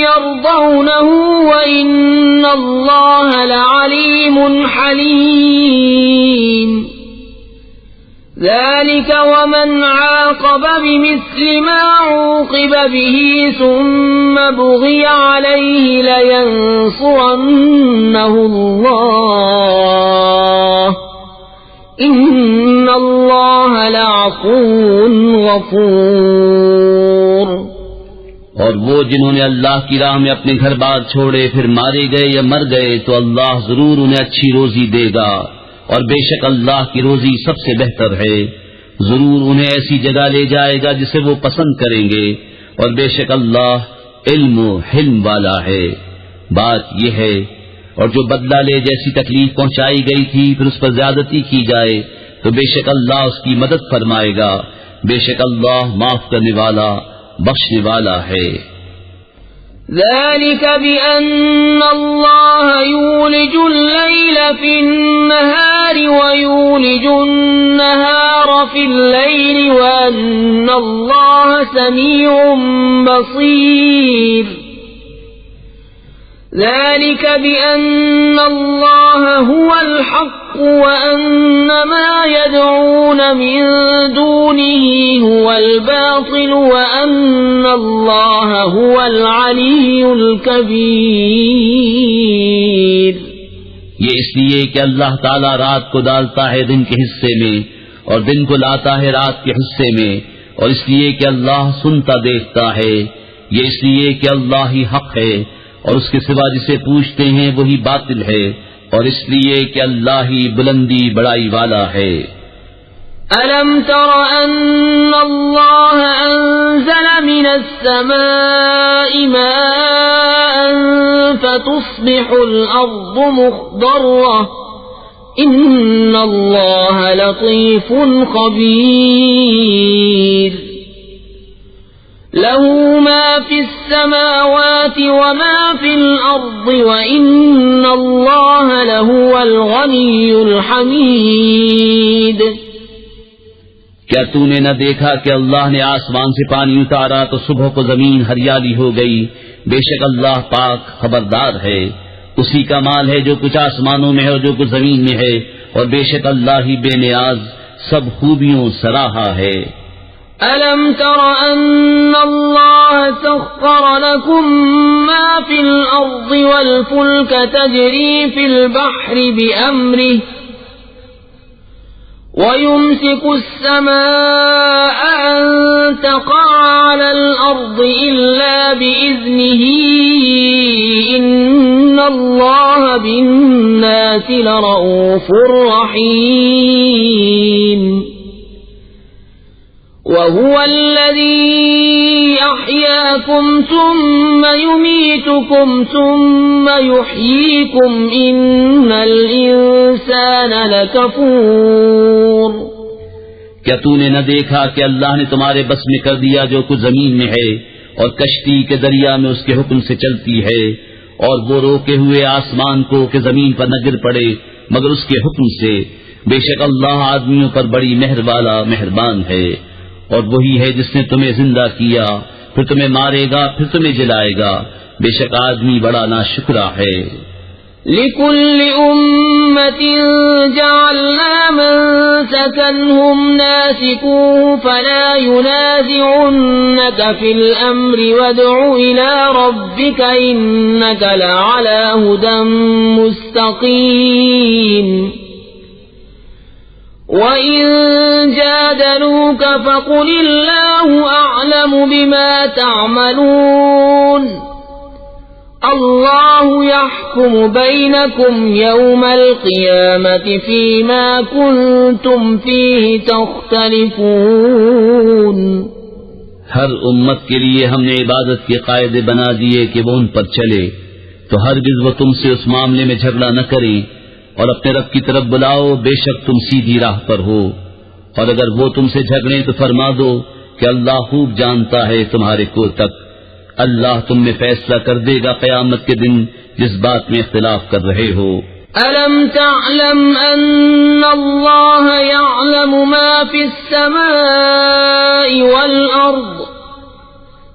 يرضونه وإن الله لعليم حليم ذلك ومن عاقب بمثل ما عوقب به ثم بغي عليه لينصرنه الله ان اللہ لعفو غفور۔ اور وہ جنہوں نے اللہ کی راہ میں اپنے گھر بار چھوڑے پھر مارے گئے یا مر گئے تو اللہ ضرور انہیں اچھی روزی دے گا، اور بے شک اللہ کی روزی سب سے بہتر ہے۔ ضرور انہیں ایسی جگہ لے جائے گا جسے وہ پسند کریں گے، اور بے شک اللہ علم و حلم والا ہے۔ بات یہ ہے، اور جو بدلہ لے جیسی تکلیف پہنچائی گئی تھی پھر اس پر زیادتی کی جائے تو بے شک اللہ اس کی مدد فرمائے گا، بے شک اللہ معاف کرنے والا بخشنے والا ہے۔ ذلك بأن الله يولج الليل في النهار ويولج النهار في الليل وأن الله سميع بصير۔ ذلك بأن الله هو الحق وأن ما يدعون من دونه هو الباطل وأن الله هو العلي الكبير۔ یہ اس لیے کہ اللہ تعالی رات کو ڈالتا ہے دن کے حصے میں اور دن کو لاتا ہے رات کے حصے میں، اور اس لیے کہ اللہ سنتا دیکھتا ہے۔ یہ اس لیے کہ اللہ ہی حق ہے اور اس کے سوا جسے پوچھتے ہیں وہی باطل ہے، اور اس لیے کہ اللہ ہی بلندی بڑائی والا ہے۔ أَلَمْ تَرَ أَنَّ اللَّهَ أَنزَلَ مِنَ السَّمَاءِ مَاءً فَتُصْبِحُ الْأَرْضُ مُخْضَرَّةً إن الله لطيف خبير له ما في السماوات وما في الأرض وإن الله لهو الغني الحميد. کیا تو نے نہ دیکھا کہ اللہ نے آسمان سے پانی اتارا تو صبح کو زمین ہریالی ہو گئی؟ بے شک اللہ پاک خبردار ہے. اسی کا مال ہے جو کچھ آسمانوں میں ہے اور جو کچھ زمین میں ہے، اور بے شک اللہ ہی بے نیاز سب خوبیوں سراہا ہے. أَلَمْ تَرَ أَنَّ اللَّهَ سَخَّرَ لَكُم مَّا فِي الْأَرْضِ وَالْفُلْكَ تَجْرِي فِي الْبَحْرِ بِأَمْرِهِ وَيُمْسِكُ السَّمَاءَ أَن تَقَعَ عَلَى الْأَرْضِ إِلَّا بِإِذْنِهِ إِنَّ اللَّهَ بِالنَّاسِ لَرَءُوفٌ رَّحِيمٌ. وَهُوَ الَّذِي أَحْيَاكُمْ ثُمَّ يُمِيتُكُمْ ثُمَّ يُحْيِيكُمْ إِنَّ الْإِنسَانَ لَكَفُورٌ. کیا تو نے نہ دیکھا کہ اللہ نے تمہارے بس میں کر دیا جو کچھ زمین میں ہے، اور کشتی کے دریا میں اس کے حکم سے چلتی ہے، اور وہ روکے ہوئے آسمان کو کہ زمین پر نہ گر پڑے مگر اس کے حکم سے. بے شک اللہ آدمیوں پر بڑی مہر والا مہربان ہے. اور وہی ہے جس نے تمہیں زندہ کیا، پھر تمہیں مارے گا، پھر تمہیں جلائے گا. بے شک آدمی بڑا ناشکرا ہے. لِكُلِّ أُمَّةٍ جَعَلْنَا مَنسَكًا هُمْ نَاسِكُوهُ فَلَا يُنَازِعُنَّكَ فِي الْأَمْرِ وَادْعُ إِلَى رَبِّكَ إِنَّكَ لَعَلَى هُدًى مُسْتَقِيمٍ. وَإِن جَادَلُوكَ فَقُلِ اللَّهُ أَعْلَمُ بِمَا تَعْمَلُونَ. اللَّهُ يَحْكُمُ بَيْنَكُمْ يَوْمَ الْقِيَامَةِ فِيمَا كُنتُمْ فِيهِ تَخْتَلِفُونَ. ہر امت کے لیے ہم نے عبادت کے قاعدے بنا دیے کہ وہ ان پر چلے، تو ہرگز وہ تم سے اس معاملے میں جھگڑا نہ کریں، اور اپنے رب کی طرف بلاؤ، بے شک تم سیدھی راہ پر ہو. اور اگر وہ تم سے جھگڑیں تو فرما دو کہ اللہ خوب جانتا ہے تمہارے کو تک. اللہ تم میں فیصلہ کر دے گا قیامت کے دن جس بات میں اختلاف کر رہے ہو. أَلَمْ تَعْلَمْ أَنَّ اللَّهَ يَعْلَمُ مَا فِي السَّمَاءِ وَالْأَرْضِ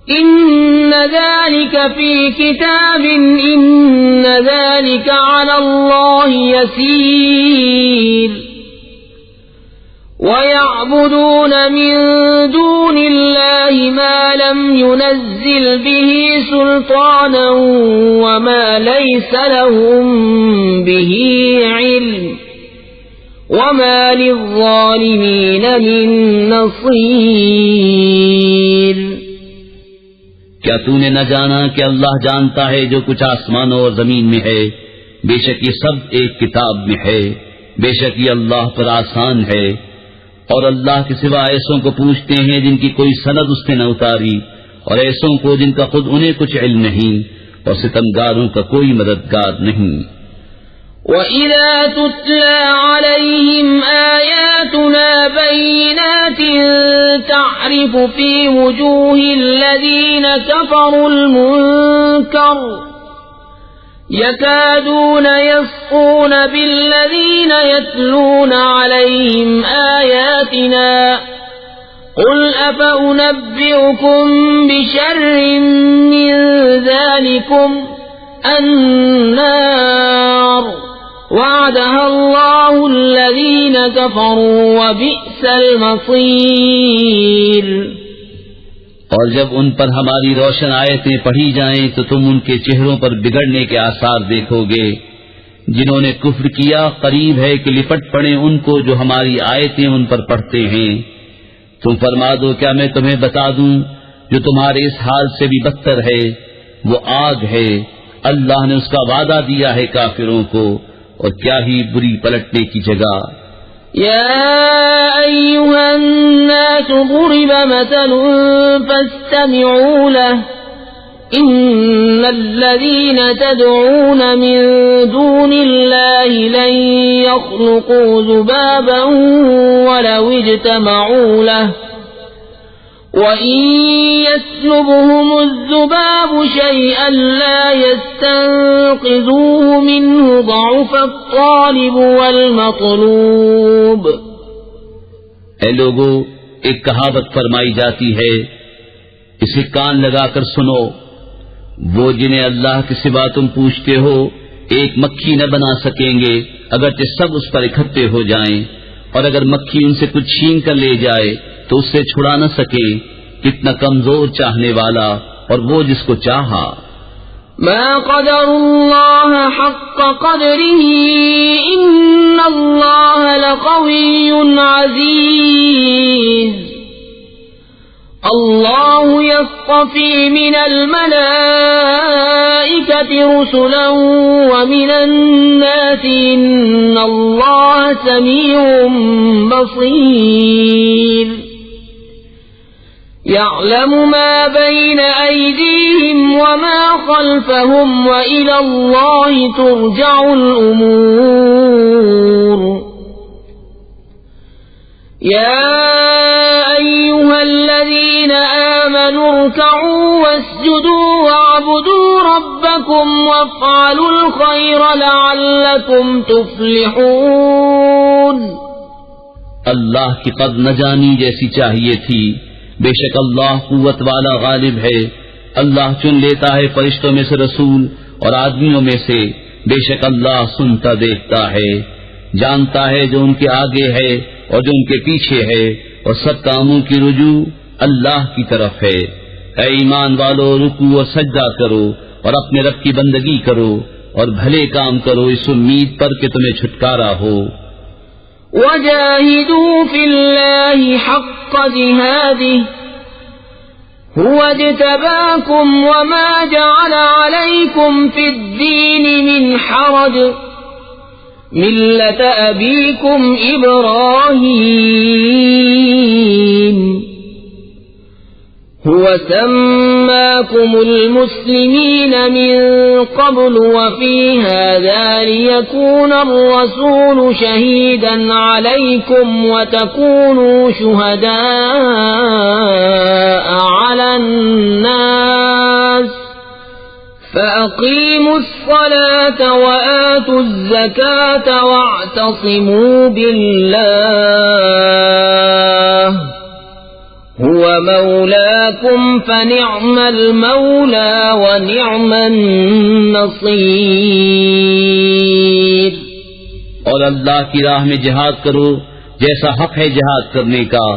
إِنَّ ذَلِكَ فِي كِتَابٍ إِنَّ ذَلِكَ عَلَى اللَّهِ يَسِيرٌ. وَيَعْبُدُونَ مِن دُونِ اللَّهِ مَا لَمْ يُنَزِّلْ بِهِ سُلْطَانًا وَمَا لَيْسَ لَهُم بِهِ عِلْمٌ وَمَا لِلظَّالِمِينَ مِن نَّصِيرٍ. کیا تو نے نہ جانا کہ اللہ جانتا ہے جو کچھ آسمانوں اور زمین میں ہے؟ بے شک یہ سب ایک کتاب میں ہے. بے شک یہ اللہ پر آسان ہے. اور اللہ کے سوا ایسوں کو پوچھتے ہیں جن کی کوئی سند اس نے نہ اتاری، اور ایسوں کو جن کا خود انہیں کچھ علم نہیں، اور ستمگاروں کا کوئی مددگار نہیں. وَإِذَا تُتْلَى عَلَيْهِمْ آيَاتُنَا بَيِّنَاتٍ تَعْرِفُ فِي وُجُوهِ الَّذِينَ كَفَرُوا الْمُنكَرَ يَكَادُونَ يَسْطُونَ بِالَّذِينَ يَتْلُونَ عَلَيْهِمْ آيَاتِنَا قُلْ أَفَأُنَبِّئُكُم بِشَرٍّ مِّن ذَلِكُمْ النَّارُ وَعَدَهَا اللَّهُ الَّذِينَ كَفَرُوا وَبِئْسَ الْمَصِيرُ. اور جب ان پر ہماری روشن آیتیں پڑھی جائیں تو تم ان کے چہروں پر بگڑنے کے آثار دیکھو گے. جنہوں نے کفر کیا قریب ہے کہ لپٹ پڑیں ان کو جو ہماری آیتیں ان پر پڑھتے ہیں. تم فرما دو کیا میں تمہیں بتا دوں جو تمہارے اس حال سے بھی بدتر ہے؟ وہ آگ ہے، اللہ نے اس کا وعدہ دیا ہے کافروں کو، اور کیا ہی بری پلٹنے کی جگہ. يا أيها الناس ضرب مثل فاستمعوا له إن الذين تدعون من دون الله لن يخلقوا ذبابا ولو اجتمعوا له وإن يسلبهم الذباب شيئا لا يستنقذوه منه ضعف الطالب والمطلوب. اے لوگو، ایک کہاوت فرمائی جاتی ہے، اسے کان لگا کر سنو، وہ جنہیں اللہ کے سوا تم پوچھتے ہو ایک مکھی نہ بنا سکیں گے اگرچہ سب اس پر اکٹھے ہو جائیں، اور اگر مکھی ان سے کچھ چھین کر لے جائے تو اس سے چھڑا نہ سکے. کتنا کمزور چاہنے والا اور وہ جس کو چاہا. ما قدر الله حق قدره إن الله لقوي عزيز. الله يصطفي من الملائكة رسلا ومن الناس إن الله سميع بصير. يعلم ما بين أيديهم وما خلفهم وإلى الله ترجع الأمور. يا أيها الذين آمنوا اركعوا واسجدوا واعبدوا ربكم وافعلوا الخير لعلكم تفلحون. اللہ کی قدر نہ جانی جیسی چاہیے تھی، بے شک اللہ قوت والا غالب ہے. اللہ چن لیتا ہے فرشتوں میں سے رسول اور آدمیوں میں سے، بے شک اللہ سنتا دیکھتا ہے، جانتا ہے جو ان کے آگے ہے اور جو ان کے پیچھے ہے، اور سب کاموں کی رجوع اللہ کی طرف ہے. اے ایمان والو، رکوع اور سجدہ کرو اور اپنے رب کی بندگی کرو اور بھلے کام کرو اس امید پر کہ تمہیں چھٹکارا ہو. وجاهدوا في الله حق جهاده هو اجتباكم وما جعل عليكم في الدين من حرج ملة أبيكم إبراهيم هو سماكم المسلمين من قبل وفي هذا ليكون الرسول شهيدا عليكم وتكونوا شهداء على الناس فأقيموا الصلاة وآتوا الزكاة واعتصموا بالله هو مولاكم فنعم المولى ونعم النصير. اور اللہ کی راہ میں جہاد کرو جیسا حق ہے جہاد کرنے کا.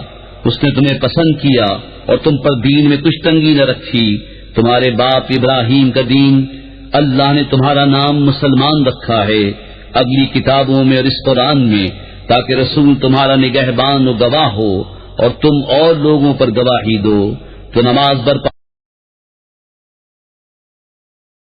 اس نے تمہیں پسند کیا اور تم پر دین میں کچھ تنگی نہ رکھی. تمہارے باپ ابراہیم کا دین اللہ نے تمہارا نام مسلمان رکھا ہے اگلی کتابوں میں اور اس قرآن میں، تاکہ رسول تمہارا نگہبان و گواہ ہو اور تم اور لوگوں پر گواہی دو. تو نماز برپا